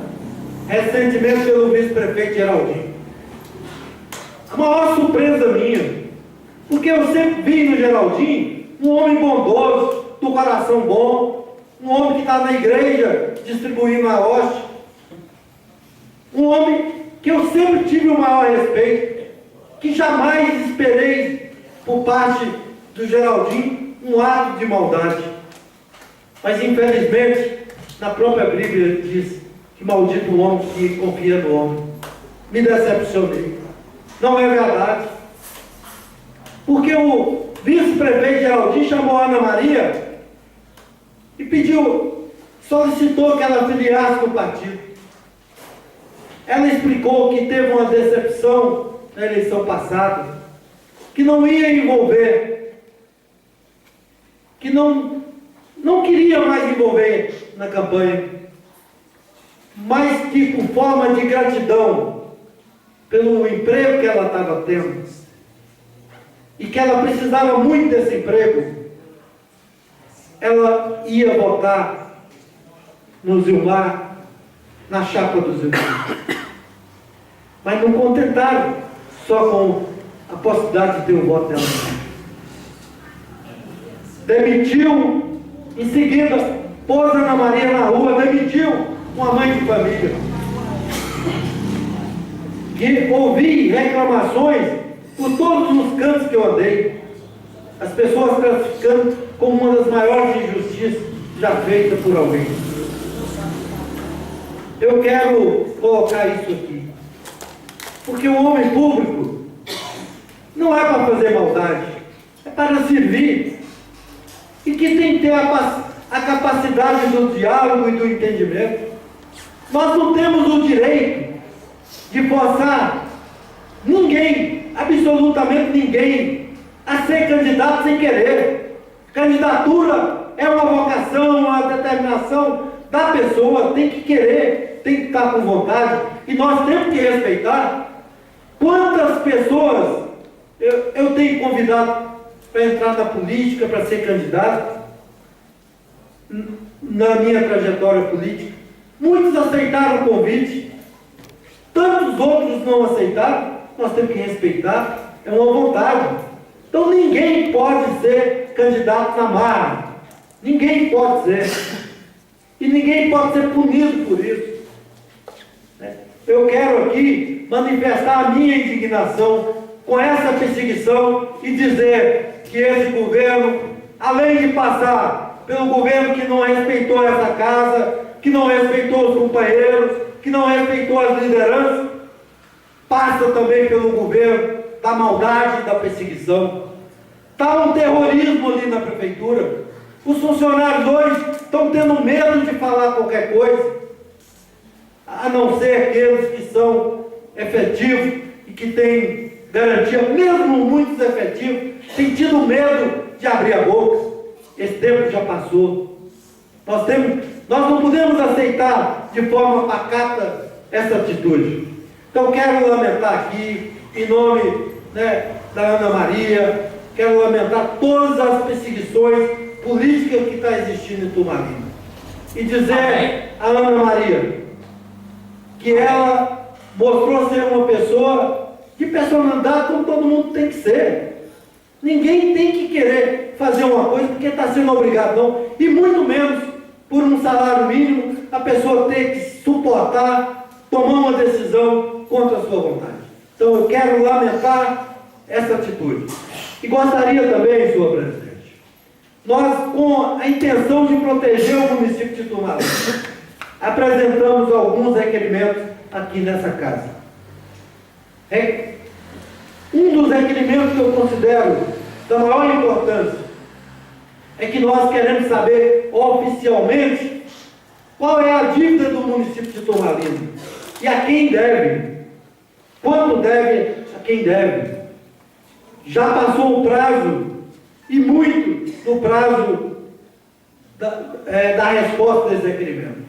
recentemente pelo vice-prefeito Geraldinho. A maior surpresa minha, porque eu sempre vi no Geraldinho um homem bondoso, do coração bom, um homem que está na igreja distribuindo a hóstia, um homem que eu sempre tive o maior respeito, que jamais esperei por parte do Geraldinho um ato de maldade. Mas infelizmente, na própria Bíblia diz que maldito o homem que confia no homem. Me decepcionei. Não é verdade. Porque o vice-prefeito Geraldinho chamou a Ana Maria e solicitou que ela filiasse no partido. Ela explicou que teve uma decepção na eleição passada, que não ia envolver, que não queria mais envolver na campanha, mas que por forma de gratidão pelo emprego que ela estava tendo, e que ela precisava muito desse emprego, ela ia votar no Zilmar, na chapa do Zilmar. Mas não contentaram só com a possibilidade de ter o voto dela. Demitiu, em seguida, pôs a Ana Maria na rua, demitiu uma mãe de família. E ouvi reclamações por todos os cantos que eu andei, as pessoas classificando como uma das maiores injustiças já feita por alguém. Eu quero colocar isso aqui, porque o homem público não é para fazer maldade, é para servir, e que tem que ter a capacidade do diálogo e do entendimento. Nós não temos o direito de forçar Ninguém, absolutamente ninguém, a ser candidato sem querer. Candidatura é uma vocação, uma determinação da pessoa, tem que querer, tem que estar com vontade, e nós temos que respeitar. Quantas pessoas eu tenho convidado para entrar na política, para ser candidato, na minha trajetória política? Muitos aceitaram o convite, tantos outros não aceitaram. Nós temos que respeitar, é uma vontade. Então ninguém pode ser candidato na marra, ninguém pode ser, e ninguém pode ser punido por isso. Eu quero aqui manifestar a minha indignação com essa perseguição e dizer que esse governo, além de passar pelo governo que não respeitou essa casa, que não respeitou os companheiros, que não respeitou as lideranças, passa também pelo governo da maldade e da perseguição. Está um terrorismo ali na prefeitura. Os funcionários hoje estão tendo medo de falar qualquer coisa, a não ser aqueles que são efetivos e que têm garantia. Mesmo muitos efetivos têm tido medo de abrir a boca. Esse tempo já passou. Nós não podemos aceitar de forma pacata essa atitude. Então quero lamentar aqui, em nome da Ana Maria, quero lamentar todas as perseguições políticas que está existindo em Turmalina. E dizer a Ana Maria que ela mostrou ser uma pessoa de personalidade como todo mundo tem que ser. Ninguém tem que querer fazer uma coisa porque está sendo obrigado, não. E muito menos por um salário mínimo a pessoa ter que suportar, tomar uma decisão contra a sua vontade. Então eu quero lamentar essa atitude. E gostaria também, senhor presidente, nós, com a intenção de proteger o município de Turmalina, apresentamos alguns requerimentos aqui nessa casa. Um dos requerimentos que eu considero da maior importância é que nós queremos saber oficialmente qual é a dívida do município de Turmalina e a quem deve, quanto deve, a quem deve. Já passou o prazo, e muito do prazo da resposta desse requerimento.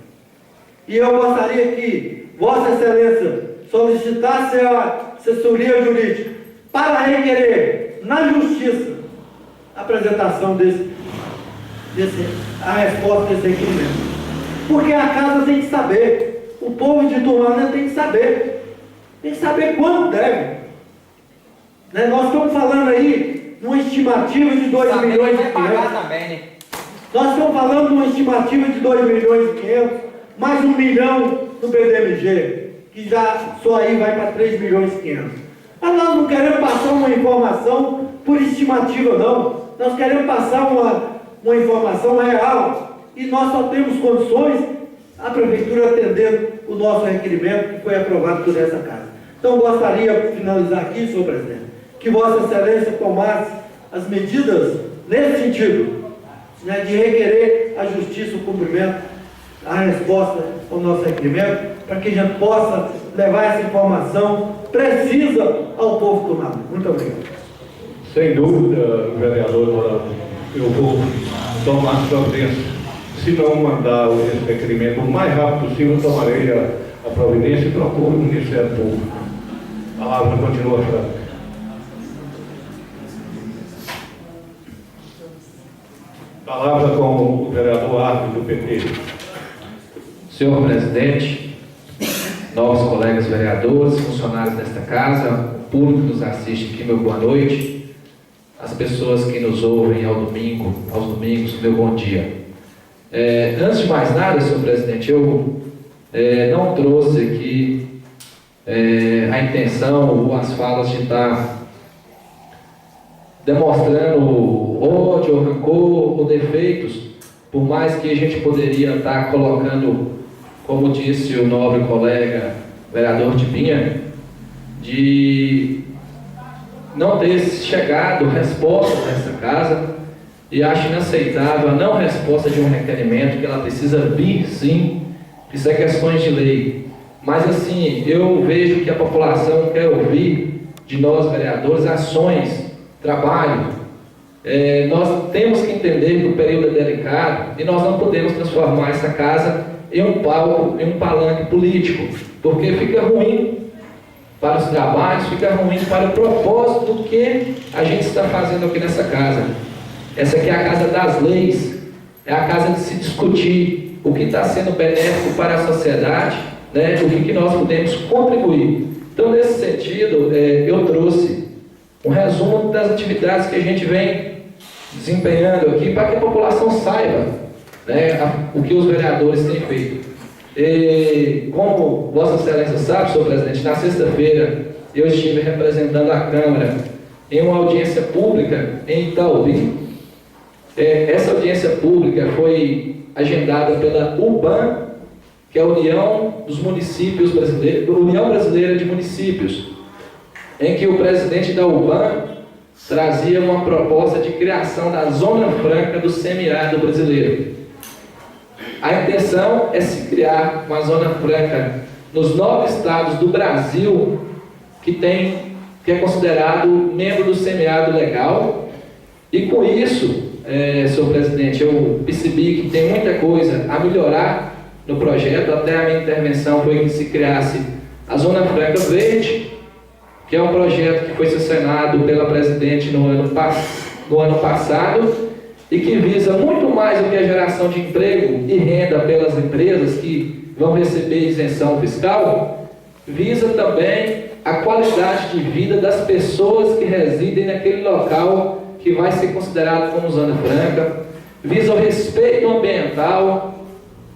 E eu gostaria que Vossa Excelência solicitasse a assessoria jurídica para requerer na Justiça a apresentação a resposta desse requerimento. Porque a casa tem que saber, o povo de Turmalina tem que saber quanto deve. Nós estamos falando aí de uma estimativa de 2 milhões e 500. Nós estamos falando de uma estimativa de 2 milhões e 500, mais 1 milhão no BDMG, que já só aí vai para 3 milhões e 500. Mas nós não queremos passar uma informação por estimativa, não. Nós queremos passar uma informação real. E nós só temos condições, a Prefeitura atendendo o nosso requerimento que foi aprovado por essa casa. Então, gostaria de finalizar aqui, senhor presidente, que Vossa Excelência tomasse as medidas nesse sentido, de requerer à Justiça o cumprimento, a resposta ao nosso requerimento, para que a gente possa levar essa informação precisa ao povo Turmalina. Muito obrigado. Sem dúvida, vereador Dorado, eu vou tomar providência. Se não mandar esse requerimento o mais rápido possível, eu tomarei a providência e procuro o Ministério Público. A palavra continua franca. Palavra com o vereador Arthur do PT. Senhor presidente, novos colegas vereadores, funcionários desta casa, o público que nos assiste aqui, meu boa noite. As pessoas que nos ouvem aos domingos, meu bom dia. Antes de mais nada, senhor presidente, eu não trouxe aqui a intenção ou as falas de estar demonstrando ódio, rancor ou defeitos, por mais que a gente poderia estar colocando, como disse o nobre colega vereador Tibinha, de não ter chegado resposta nessa casa, e acho inaceitável a não resposta de um requerimento, que ela precisa vir sim, isso é questões de lei. Mas assim, eu vejo que a população quer ouvir de nós vereadores, ações, trabalho. Nós temos que entender que o período é delicado e nós não podemos transformar essa casa em um palco, em um palanque político, porque fica ruim para os trabalhos, fica ruim para o propósito do que a gente está fazendo aqui nessa casa. Essa aqui é a casa das leis, é a casa de se discutir o que está sendo benéfico para a sociedade, né, o que nós podemos contribuir. Então, nesse sentido, eu trouxe um resumo das atividades que a gente vem desempenhando aqui para que a população saiba, né, o que os vereadores têm feito. Como Vossa Excelência sabe, senhor presidente, na sexta-feira eu estive representando a Câmara em uma audiência pública em Itaúbi. Essa audiência pública foi agendada pela UBAN, que é a União dos Municípios Brasileiros, União Brasileira de Municípios, em que o presidente da UBAN trazia uma proposta de criação da Zona Franca do semiárido brasileiro. A intenção é se criar uma Zona Franca nos 9 estados do Brasil que é considerado membro do semiárido legal, e com isso, senhor presidente, eu percebi que tem muita coisa a melhorar no projeto. Até a minha intervenção foi que se criasse a Zona Franca Verde, que é um projeto que foi sancionado pela presidente no ano passado e que visa muito mais do que a geração de emprego e renda pelas empresas que vão receber isenção fiscal, visa também a qualidade de vida das pessoas que residem naquele local que vai ser considerado como Zona Franca, visa o respeito ambiental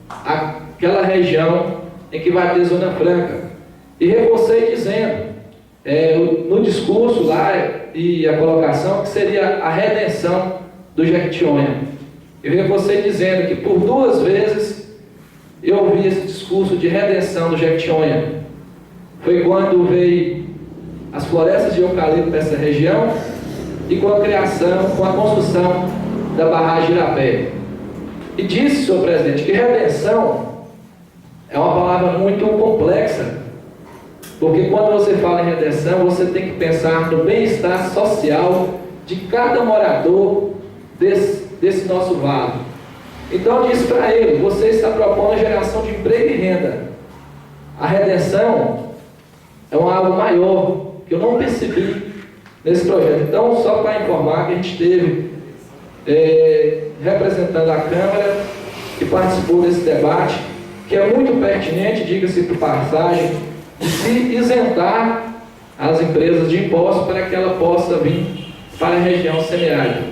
àquela região em que vai ter Zona Franca. E reforcei dizendo, no discurso lá e a colocação, que seria a redenção do Jequitinhonha. Eu reforcei dizendo que por 2 vezes eu ouvi esse discurso de redenção do Jequitinhonha. Foi quando veio as florestas de eucalipto nessa região e com a criação, com a construção da barragem Irapé. E disse, senhor presidente, que redenção é uma palavra muito complexa, porque quando você fala em redenção, você tem que pensar no bem-estar social de cada morador desse nosso vale. Então eu disse para ele, você está propondo a geração de emprego e renda. A redenção é algo maior, que eu não percebi nesse projeto. Então, só para informar que a gente teve representando a Câmara, que participou desse debate, que é muito pertinente, diga-se por passagem, de se isentar as empresas de impostos para que ela possa vir para a região semiárida.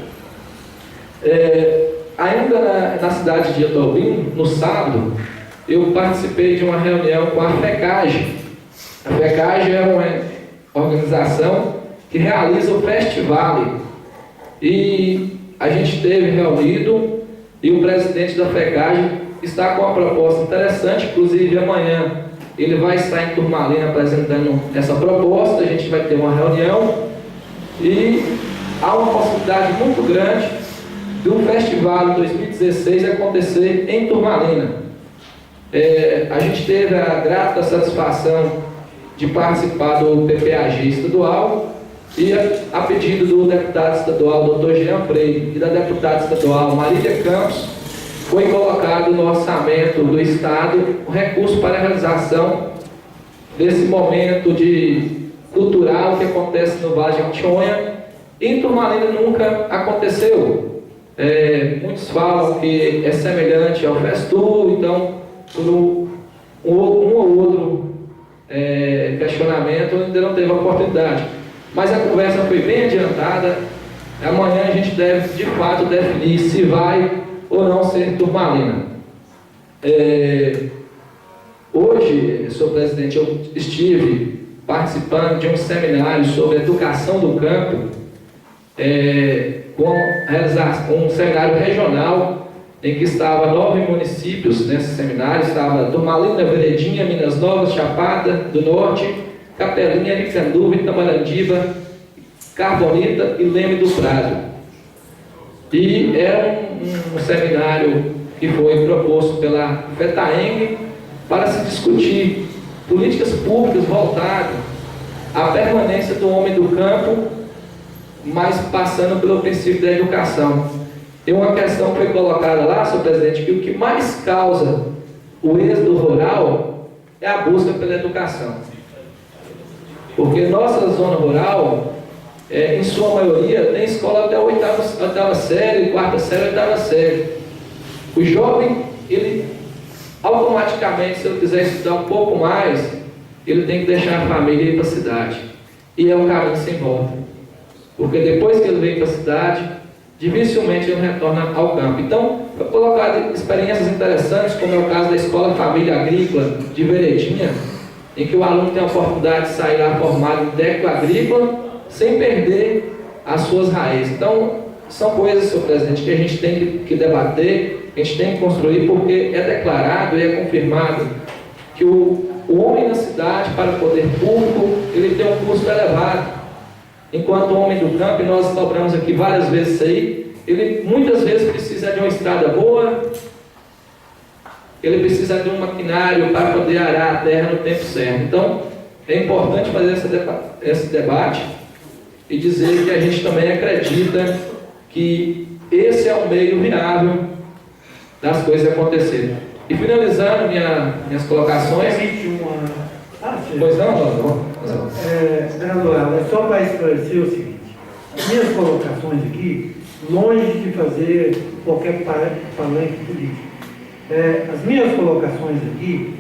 Ainda na cidade de Itaúbi, no sábado, eu participei de uma reunião com a FECAG. A FECAG é uma organização que realiza o Festival. E a gente esteve reunido e o presidente da FECAG está com uma proposta interessante, inclusive amanhã ele vai estar em Turmalina apresentando essa proposta. A gente vai ter uma reunião e há uma possibilidade muito grande do Festival 2016 acontecer em Turmalina. A gente teve a grata satisfação de participar do PPAG estadual e a pedido do deputado estadual Dr. Jean Freire e da deputada estadual Marília Campos, foi colocado no orçamento do Estado o recurso para a realização desse momento cultural que acontece no Vale de Jequitinhonha. Em Turmalina nunca aconteceu. Muitos falam que é semelhante ao Festu, então por um ou outro questionamento ainda não teve a oportunidade. Mas a conversa foi bem adiantada. Amanhã a gente deve de fato definir se vai ou não ser Turmalina. Hoje, senhor presidente, eu estive participando de um seminário sobre educação do campo, com um seminário regional em que estava 9 municípios nesse seminário. Estava Turmalina, Veredinha, Minas Novas, Chapada do Norte, Capelinha, Aricanduva, Itamarandiba, Carbonita e Leme do Prado. E era um seminário que foi proposto pela FETAENG para se discutir políticas públicas voltadas a permanência do homem do campo, mas passando pelo princípio da educação. E uma questão foi colocada lá, senhor presidente, que o que mais causa o êxodo rural é a busca pela educação. Porque nossa zona rural, em sua maioria, tem escola até a oitava série, quarta série, oitava série. O jovem, ele automaticamente, se ele quiser estudar um pouco mais, ele tem que deixar a família e ir para a cidade. E é um caminho sem volta. Porque depois que ele vem para a cidade, dificilmente ele retorna ao campo. Então, foi colocado experiências interessantes, como é o caso da Escola Família Agrícola de Veredinha, em que o aluno tem a oportunidade de sair lá formado em técnico agrícola, sem perder as suas raízes. Então, são coisas, senhor presidente, que a gente tem que debater, que a gente tem que construir, porque é declarado e é confirmado que o homem na cidade, para o poder público, ele tem um custo elevado. Enquanto o homem do campo, e nós cobramos aqui várias vezes isso aí, ele muitas vezes precisa de uma estrada boa, ele precisa de um maquinário para poder arar a terra no tempo certo. Então, é importante fazer esse debate e dizer que a gente também acredita que esse é um meio viável das coisas acontecerem. E finalizando minhas colocações... Pois não. Graduado, é só para esclarecer o seguinte: as minhas colocações aqui, longe de fazer qualquer palanque político, as minhas colocações aqui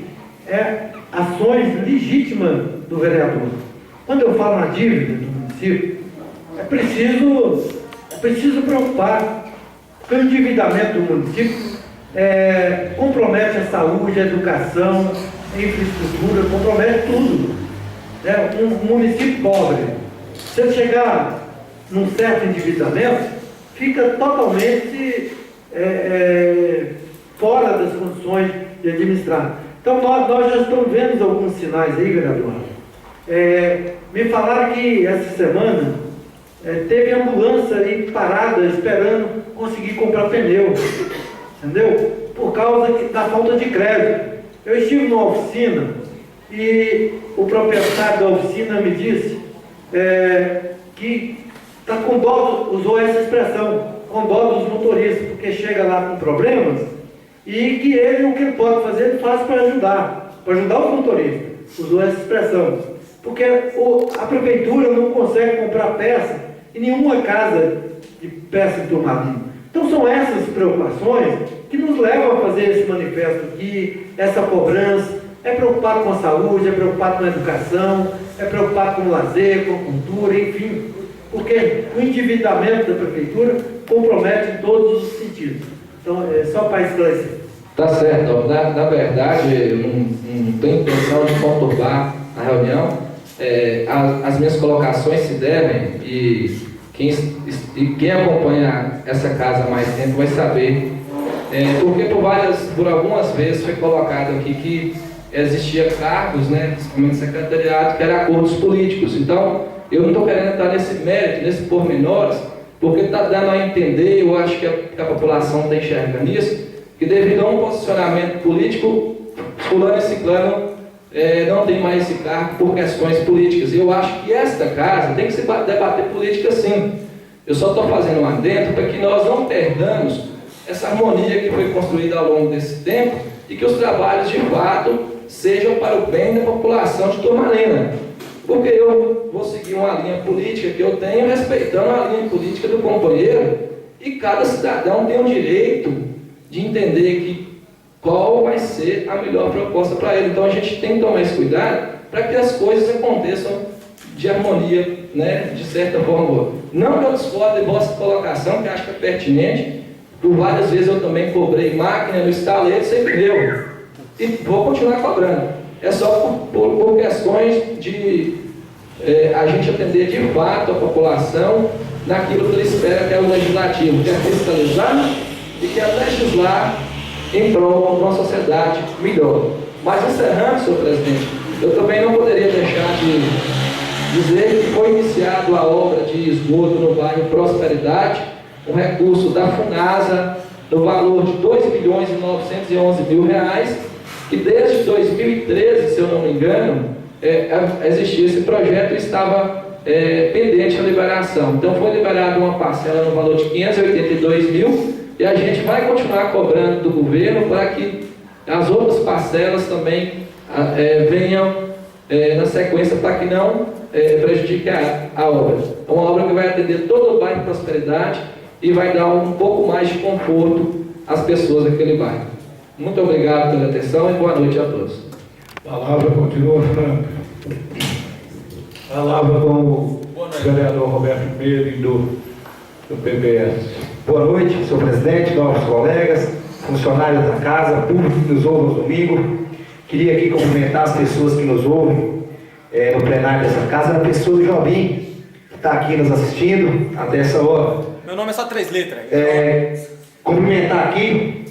ações legítimas do vereador. Quando eu falo na dívida do município, é preciso preocupar, porque o endividamento do município compromete a saúde, a educação, a infraestrutura, compromete tudo. Um município pobre, se ele chegar num certo endividamento, fica totalmente fora das condições de administrar. Então nós já estamos vendo alguns sinais aí, vereador. Me falaram que essa semana teve ambulância aí parada esperando conseguir comprar pneu, entendeu? Por causa da falta de crédito. Eu estive numa oficina e o proprietário da oficina me disse que está com dó, usou essa expressão, com dó dos motoristas, porque chega lá com problemas e que o que ele pode fazer, ele faz para ajudar os motoristas. Usou essa expressão. Porque a prefeitura não consegue comprar peça em nenhuma casa de peça de turmalina. Então são essas preocupações que nos levam a fazer esse manifesto aqui, essa cobrança. É preocupado com a saúde, é preocupado com a educação, é preocupado com o lazer, com a cultura, enfim. Porque o endividamento da prefeitura compromete em todos os sentidos. Então, é só para esclarecer. Tá certo. Na verdade, eu não tenho intenção de conturbar a reunião. As minhas colocações se devem, e quem acompanha essa casa há mais tempo vai saber, porque por algumas vezes foi colocado aqui que existia cargos, principalmente secretariado, que eram acordos políticos. Então, eu não estou querendo entrar nesse mérito, nesse pormenores, porque está dando a entender, eu acho que a população está enxergando isso, que devido a um posicionamento político, fulano e ciclano não tem mais esse cargo por questões políticas. E eu acho que esta casa tem que se debater política sim. Eu só estou fazendo um adendo para que nós não perdamos essa harmonia que foi construída ao longo desse tempo e que os trabalhos de fato sejam para o bem da população de Turmalina. Porque eu vou seguir uma linha política que eu tenho, respeitando a linha política do companheiro, e cada cidadão tem o direito de entender qual vai ser a melhor proposta para ele. Então a gente tem que tomar esse cuidado para que as coisas aconteçam de harmonia, de certa forma. Não que eu discorde de vossa colocação, que acho que é pertinente. Por várias vezes eu também cobrei máquina no estaleiro sem pneu. E vou continuar cobrando. É só por questões de a gente atender de fato a população naquilo que ele espera, que é o legislativo, que é fiscalizar e que é legislar em prol de uma sociedade melhor. Mas encerrando, senhor presidente, eu também não poderia deixar de dizer que foi iniciada a obra de esgoto no bairro Prosperidade, um recurso da FUNASA, no valor de R$2.911.000, que desde 2013, se eu não me engano, existia esse projeto e estava pendente a liberação. Então foi liberada uma parcela no valor de 582 mil e a gente vai continuar cobrando do governo para que as outras parcelas também venham na sequência, para que não prejudique a obra. É uma obra que vai atender todo o bairro Prosperidade e vai dar um pouco mais de conforto às pessoas daquele bairro. Muito obrigado pela atenção e boa noite a todos. A palavra continua franca. Palavra com o vereador Roberto Meire do PPS. Boa noite, senhor presidente, novos colegas, funcionários da casa, público que nos ouve no domingo. Queria aqui cumprimentar as pessoas que nos ouvem no plenário dessa casa, a pessoa do Jobim, que está aqui nos assistindo até essa hora. Meu nome é só 3 letras. Cumprimentar aqui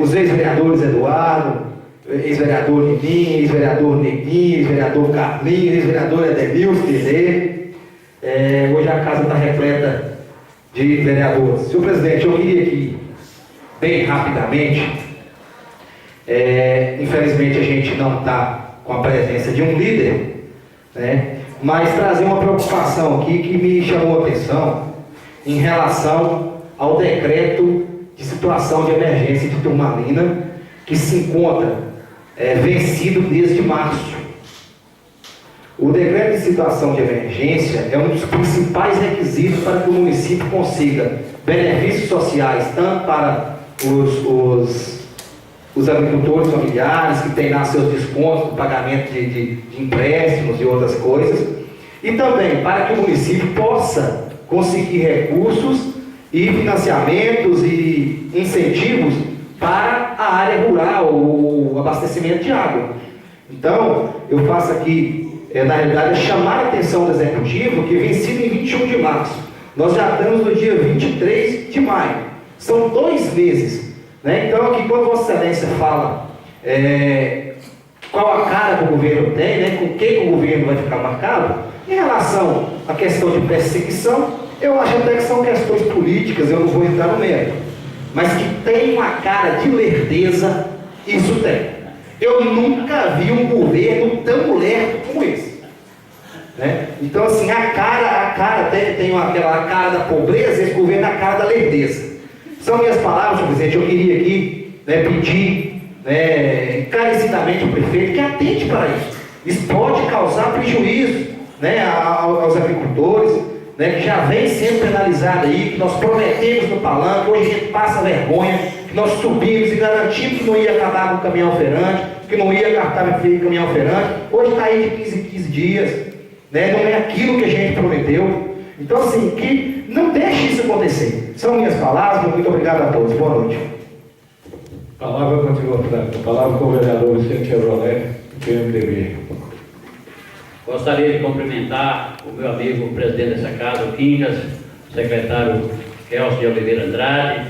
os ex-vereadores Eduardo, ex-vereador Nininho, ex-vereador Neguinho, ex-vereador Carlinhos, ex-vereador Edenilson, hoje a casa está repleta de vereadores. Senhor presidente, eu queria aqui, bem rapidamente, infelizmente a gente não está com a presença de um líder, né, mas trazer uma preocupação aqui que me chamou a atenção em relação ao decreto de situação de emergência de Turmalina, que se encontra vencido desde março. O decreto de situação de emergência é um dos principais requisitos para que o município consiga benefícios sociais, tanto para os agricultores familiares, que têm lá seus descontos do pagamento de empréstimos e outras coisas, e também para que o município possa conseguir recursos e financiamentos e incentivos para a área rural, o abastecimento de água. Então, eu faço aqui, na realidade, chamar a atenção do Executivo, que vencido em 21 de março. Nós já estamos no dia 23 de maio. São 2 meses. Né? Então, aqui, quando Vossa Excelência fala qual a cara que o governo tem, né? Com quem o governo vai ficar marcado, em relação à questão de perseguição, eu acho até que são questões políticas, eu não vou entrar no mérito, mas que tem uma cara de lerdeza, isso tem. Eu nunca vi um governo tão lerdo como esse. Né? Então, assim, a cara tem aquela cara da pobreza, esse governo é a cara da lerdeza. São minhas palavras, senhor presidente. Eu queria aqui pedir encarecidamente ao prefeito que atente para isso. Isso pode causar prejuízo aos agricultores, que já vem sendo penalizado aí, que nós prometemos no palanque, hoje a gente passa vergonha, que nós subimos e garantimos que não ia acabar com o caminhão oferante, que não ia acabar com o caminhão oferante, hoje está aí de 15 em 15 dias, não é aquilo que a gente prometeu. Então, assim, que não deixe isso acontecer. São minhas palavras, muito obrigado a todos. Boa noite. A palavra continua franca. A palavra com o vereador Vicente Chevrolet, do PMDB. Gostaria de cumprimentar o meu amigo, o presidente dessa casa, o Quincas, o secretário Kelso de Oliveira Andrade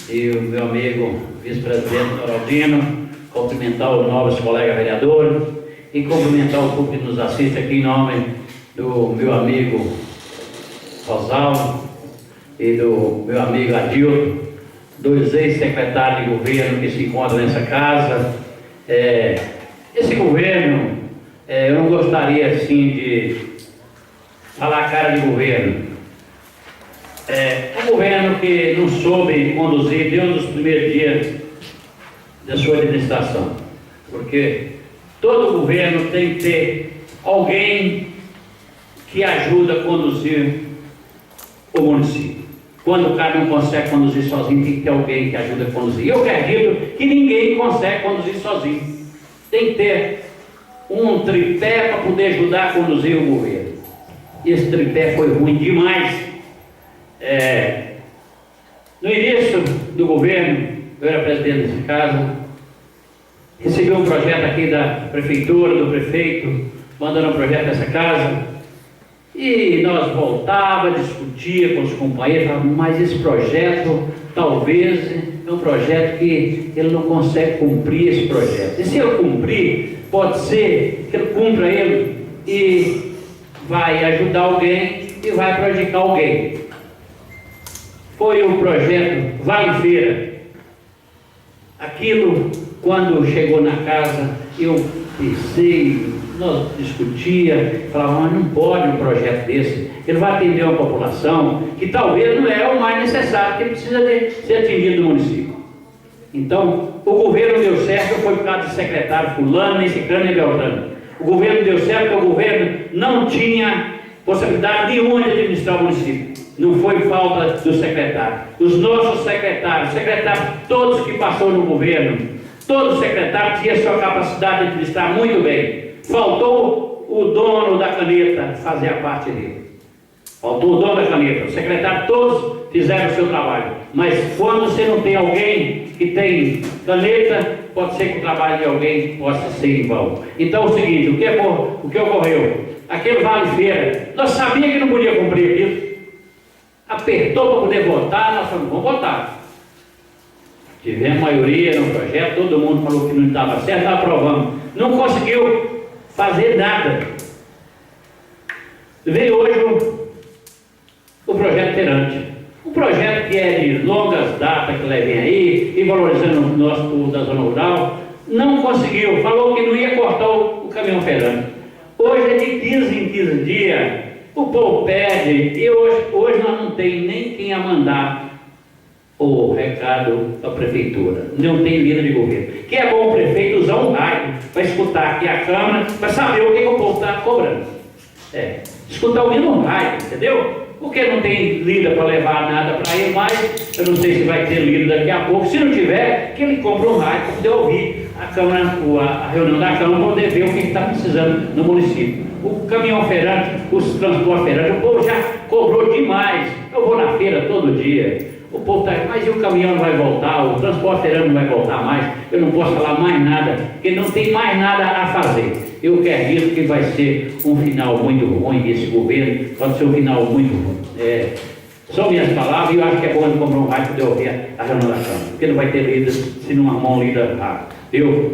e o meu amigo vice-presidente Noraldino, cumprimentar os novos colegas vereadores e cumprimentar o público que nos assiste aqui em nome do meu amigo Rosaldo e do meu amigo Adilton, 2 ex-secretários de governo que se encontram nessa casa. Esse governo, eu não gostaria assim de falar a cara de governo. Um governo que não soube conduzir desde um dos primeiros dias da sua administração, porque todo governo tem que ter alguém que ajuda a conduzir o município. Quando o cara não consegue conduzir sozinho, tem que ter alguém que ajuda a conduzir. Eu acredito que ninguém consegue conduzir sozinho. Tem que ter um tripé para poder ajudar a conduzir o governo. Esse tripé foi ruim demais. No início do governo, eu era presidente dessa casa, recebi um projeto aqui da prefeitura, do prefeito, mandando um projeto dessa casa, e nós voltávamos, discutia com os companheiros, falávamos, mas esse projeto talvez é um projeto que ele não consegue cumprir esse projeto. E se ele cumprir, pode ser que ele cumpra ele e vai ajudar alguém e vai prejudicar alguém. Foi o projeto Vale Feira. Aquilo, quando chegou na casa, eu pensei, nós discutia, falava, mas não pode um projeto desse, ele vai atender uma população que talvez não é o mais necessário, que precisa ser atingido no município. Então, o governo deu certo, foi por causa do secretário fulano, nem ciclano, nem beltrano. O governo deu certo porque o governo não tinha possibilidade nenhuma de administrar o município. Não foi falta do secretário. Os nossos secretários, todos que passou no governo, todos os secretários tinham sua capacidade de administrar muito bem. Faltou o dono da caneta fazer a parte dele. Faltou o dono da caneta. Os secretários todos fizeram o seu trabalho. Mas quando você não tem alguém que tem caneta, pode ser que o trabalho de alguém possa ser em vão. Então é o seguinte, o que ocorreu? Aquele Vale Feira, nós sabíamos que não podia cumprir aquilo. Apertou para poder votar, nós falamos, vamos votar. Tivemos maioria no projeto, todo mundo falou que não estava certo, nós aprovamos. Não conseguiu fazer nada. Veio hoje o projeto Perante. Um projeto que é de longas datas que levem aí, e valorizando o nosso povo da zona rural, não conseguiu, falou que não ia cortar o caminhão Perante. Hoje é de 15 em 15 dias, o povo pede, e hoje nós não tem nem quem a mandar o recado da prefeitura, não tem líder de governo. Que é bom o prefeito usar um rádio para escutar aqui a Câmara, para saber o que o povo está cobrando. Escutar o mesmo rádio, entendeu? Porque não tem líder para levar nada para ele mais, eu não sei se vai ter líder daqui a pouco, se não tiver, que ele compra um rádio para poder ouvir a Câmara, a reunião da Câmara, para poder ver o que está precisando no município. O caminhão feirante, os transportes feirantes, o povo já cobrou demais. Eu vou na feira todo dia. O povo está, mas e o caminhão não vai voltar, o transporte feirante não vai voltar mais, eu não posso falar mais nada, porque não tem mais nada a fazer. Eu acredito que vai ser um final muito ruim, esse governo pode ser um final muito ruim. São minhas palavras, e eu acho que é bom de comprar um rádio para poder ouvir a reunião da Câmara, porque não vai ter líder se não arrumar um líder rápido.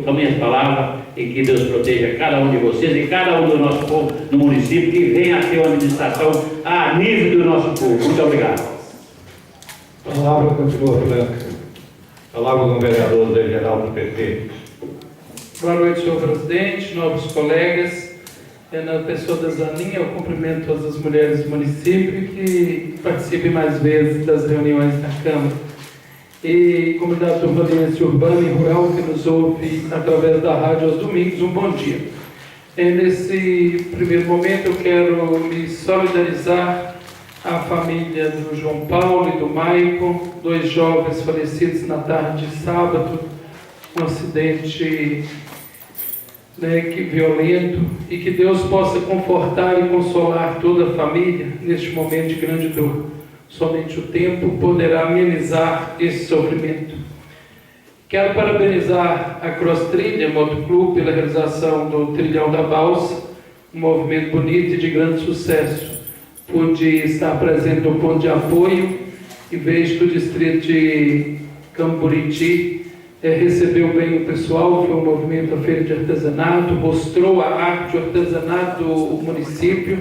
São minhas palavras, e que Deus proteja cada um de vocês e cada um do nosso povo no município, que venha a ter uma administração a nível do nosso povo. Muito obrigado. A palavra continua franca. Palavra do vereador Zé Geraldo do PT. Boa noite, senhor presidente, novos colegas. Na pessoa da Zaninha, eu cumprimento todas as mulheres do município que participem mais vezes das reuniões da Câmara. E comunidade turvalense urbana e rural que nos ouve através da rádio aos domingos, um bom dia. Nesse primeiro momento eu quero me solidarizar à família do João Paulo e do Maicon, dois jovens falecidos na tarde de sábado, um acidente violento, e que Deus possa confortar e consolar toda a família neste momento de grande dor. Somente o tempo poderá amenizar esse sofrimento. Quero parabenizar a Cross Trilha Motoclube pela realização do Trilhão da Balsa, um movimento bonito e de grande sucesso. Pude estar presente no ponto de apoio e vejo que o distrito de Camburiti recebeu bem o pessoal. Foi um movimento, a feira de artesanato, mostrou a arte, o artesanato do município,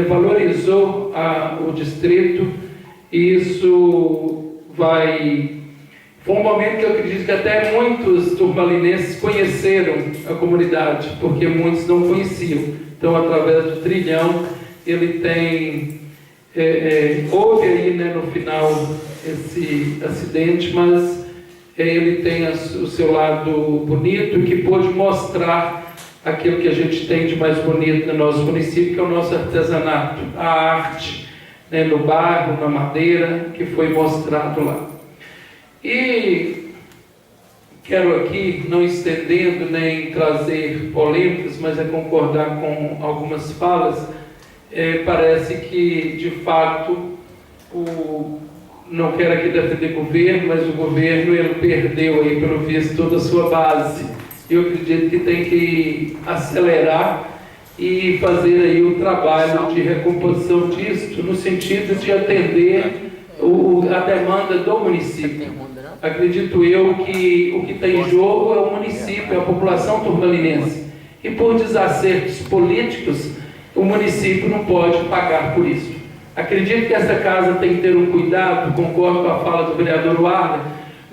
valorizou o distrito, e isso foi um momento que eu acredito que até muitos turmalinenses conheceram a comunidade, porque muitos não conheciam. Então, através do trilhão, ele tem, houve aí no final esse acidente, mas ele tem o seu lado bonito, que pôde mostrar aquilo que a gente tem de mais bonito no nosso município, que é o nosso artesanato, a arte, no barro, na madeira, que foi mostrado lá. E quero aqui, não estendendo nem trazer polêmicas, mas concordar com algumas falas. Parece que, de fato, não quero aqui defender o governo, mas o governo ele perdeu aí, pelo visto, toda a sua base. Eu acredito que tem que acelerar e fazer aí o trabalho de recomposição disso, no sentido de atender a demanda do município. Acredito eu que o que está em jogo é o município, é a população turmalinense. E por desacertos políticos, o município não pode pagar por isso. Acredito que essa casa tem que ter um cuidado, concordo com a fala do vereador Warner,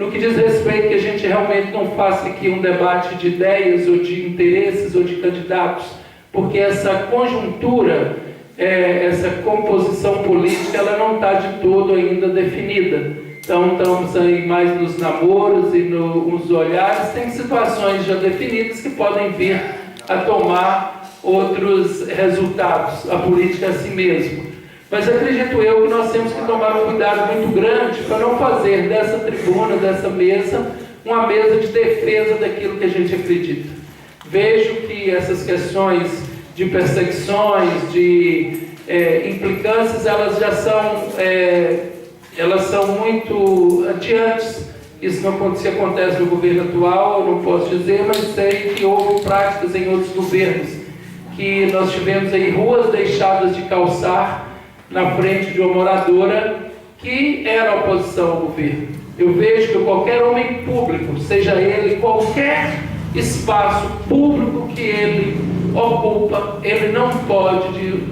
no que diz respeito que a gente realmente não faça aqui um debate de ideias ou de interesses ou de candidatos, porque essa conjuntura, essa composição política, ela não está de todo ainda definida. Então estamos aí mais nos namoros e nos olhares. Tem situações já definidas que podem vir a tomar outros resultados. A política é assim mesmo. Mas acredito eu que nós temos que tomar um cuidado muito grande para não fazer dessa tribuna, dessa mesa, uma mesa de defesa daquilo que a gente acredita. Vejo que essas questões de perseguições, de implicâncias, elas já são muito adiantes. Isso não se acontece no governo atual, eu não posso dizer, mas sei que houve práticas em outros governos, que nós tivemos aí ruas deixadas de calçar na frente de uma moradora que era oposição ao governo. Eu vejo que qualquer homem público, seja ele qualquer espaço público que ele ocupa, ele não pode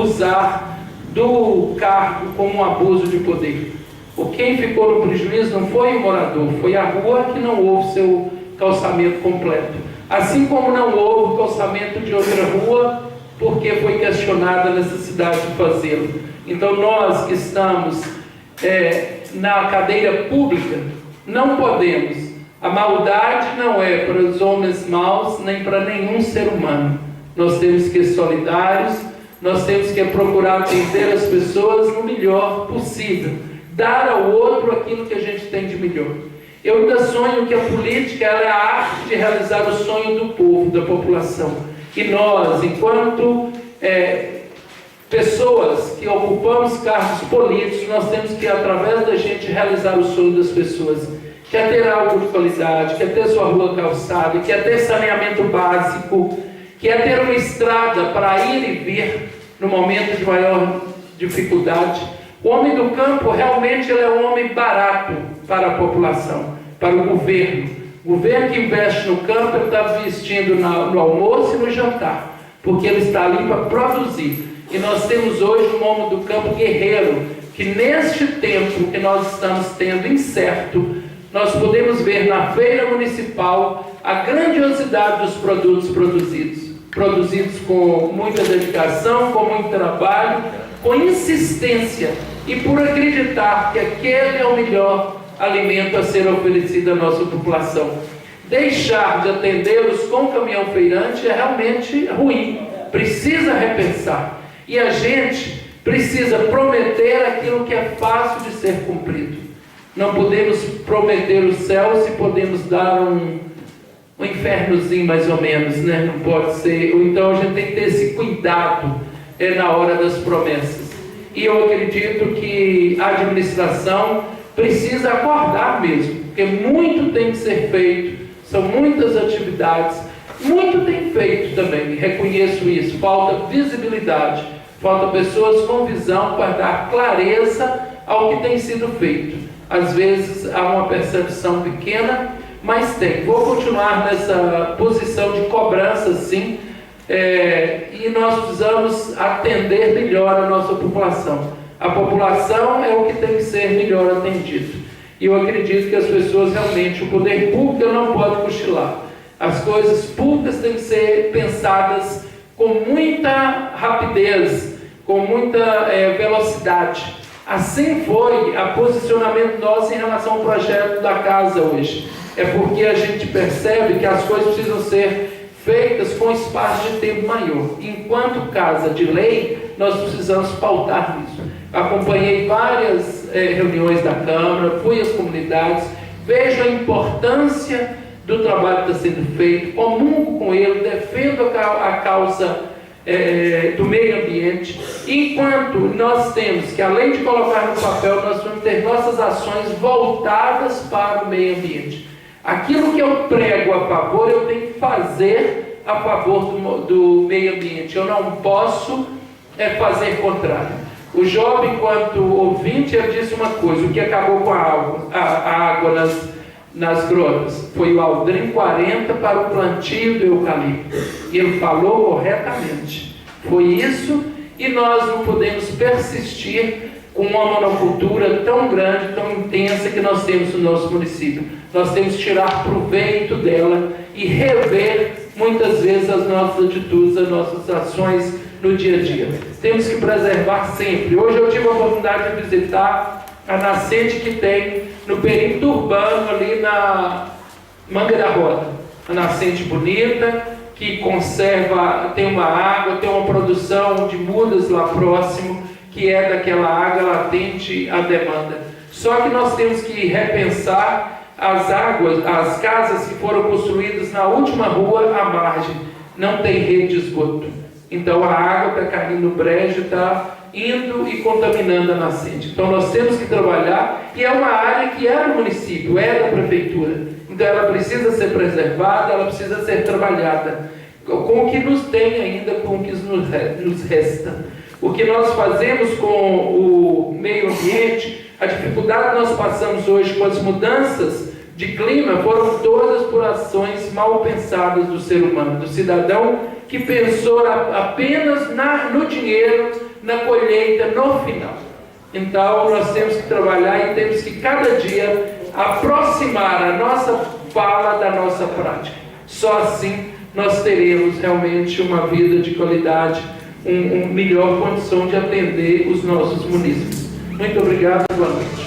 usar do cargo como um abuso de poder. Quem ficou no prejuízo não foi o morador, foi a rua que não houve seu calçamento completo. Assim como não houve o calçamento de outra rua, porque foi questionada a necessidade de fazê-lo. Então nós que estamos na cadeira pública, não podemos. A maldade não é para os homens maus, nem para nenhum ser humano. Nós temos que ser solidários, nós temos que procurar atender as pessoas no melhor possível, dar ao outro aquilo que a gente tem de melhor. Eu ainda sonho que a política é a arte de realizar o sonho do povo, da população. E nós, enquanto pessoas que ocupamos cargos políticos, nós temos que, através da gente, realizar o sonho das pessoas. Quer ter algo de qualidade, quer ter sua rua calçada, quer ter saneamento básico, quer ter uma estrada para ir e vir no momento de maior dificuldade. O homem do campo realmente ele é um homem barato para a população, para o governo. O governo que investe no campo, ele está investindo no almoço e no jantar, porque ele está ali para produzir. E nós temos hoje um homem do campo guerreiro, que neste tempo que nós estamos tendo incerto, nós podemos ver na feira municipal a grandiosidade dos produtos produzidos com muita dedicação, com muito trabalho, com insistência e por acreditar que aquele é o melhor alimento a ser oferecido à nossa população. Deixar de atendê-los com caminhão feirante é realmente ruim, precisa repensar. E a gente precisa prometer aquilo que é fácil de ser cumprido. Não podemos prometer o céu se podemos dar um infernozinho mais ou menos, né? Não pode ser. Então a gente tem que ter esse cuidado na hora das promessas. E eu acredito que a administração precisa acordar mesmo, porque muito tem que ser feito, são muitas atividades, muito tem feito também, reconheço isso, falta visibilidade, falta pessoas com visão para dar clareza ao que tem sido feito. Às vezes há uma percepção pequena, mas tem. Vou continuar nessa posição de cobrança, sim, e nós precisamos atender melhor a nossa população. A população é o que tem que ser melhor atendido. E eu acredito que as pessoas realmente, o poder público não pode cochilar. As coisas públicas têm que ser pensadas com muita rapidez, com muita velocidade. Assim foi o posicionamento nosso em relação ao projeto da casa hoje. É porque a gente percebe que as coisas precisam ser feitas com espaço de tempo maior. Enquanto casa de lei, nós precisamos pautar nisso. Acompanhei várias reuniões da Câmara, fui às comunidades, vejo a importância do trabalho que está sendo feito, comungo com ele, defendo a causa do meio ambiente, enquanto nós temos que, além de colocar no papel, nós vamos ter nossas ações voltadas para o meio ambiente. Aquilo que eu prego a favor, eu tenho que fazer a favor do meio ambiente. Eu não posso fazer contrário. O jovem, enquanto ouvinte, ele disse uma coisa: o que acabou com a água nas grotas foi o Aldrin 40 para o plantio do eucalipto. E ele falou corretamente. Foi isso, e nós não podemos persistir com uma monocultura tão grande, tão intensa que nós temos no nosso município. Nós temos que tirar proveito dela e rever muitas vezes as nossas atitudes, as nossas ações no dia a dia. Temos que preservar sempre. Hoje eu tive a oportunidade de visitar a nascente que tem no perímetro urbano, ali na Manga da Roda. Uma nascente bonita, que conserva, tem uma água, tem uma produção de mudas lá próximo, que é daquela água, ela atende à demanda. Só que nós temos que repensar as águas, as casas que foram construídas na última rua à margem, não tem rede de esgoto. Então a água está caindo no brejo, está indo e contaminando a nascente. Então nós temos que trabalhar, e é uma área que é do município, é da prefeitura. Então ela precisa ser preservada, ela precisa ser trabalhada, com o que nos tem ainda, com o que nos resta. O que nós fazemos com o meio ambiente, a dificuldade que nós passamos hoje com as mudanças de clima, foram todas por ações mal pensadas do ser humano, do cidadão que pensou apenas no dinheiro, na colheita, no final. Então nós temos que trabalhar e temos que cada dia aproximar a nossa fala da nossa prática. Só assim nós teremos realmente uma vida de qualidade, uma melhor condição de atender os nossos munícipes. Muito obrigado, boa noite.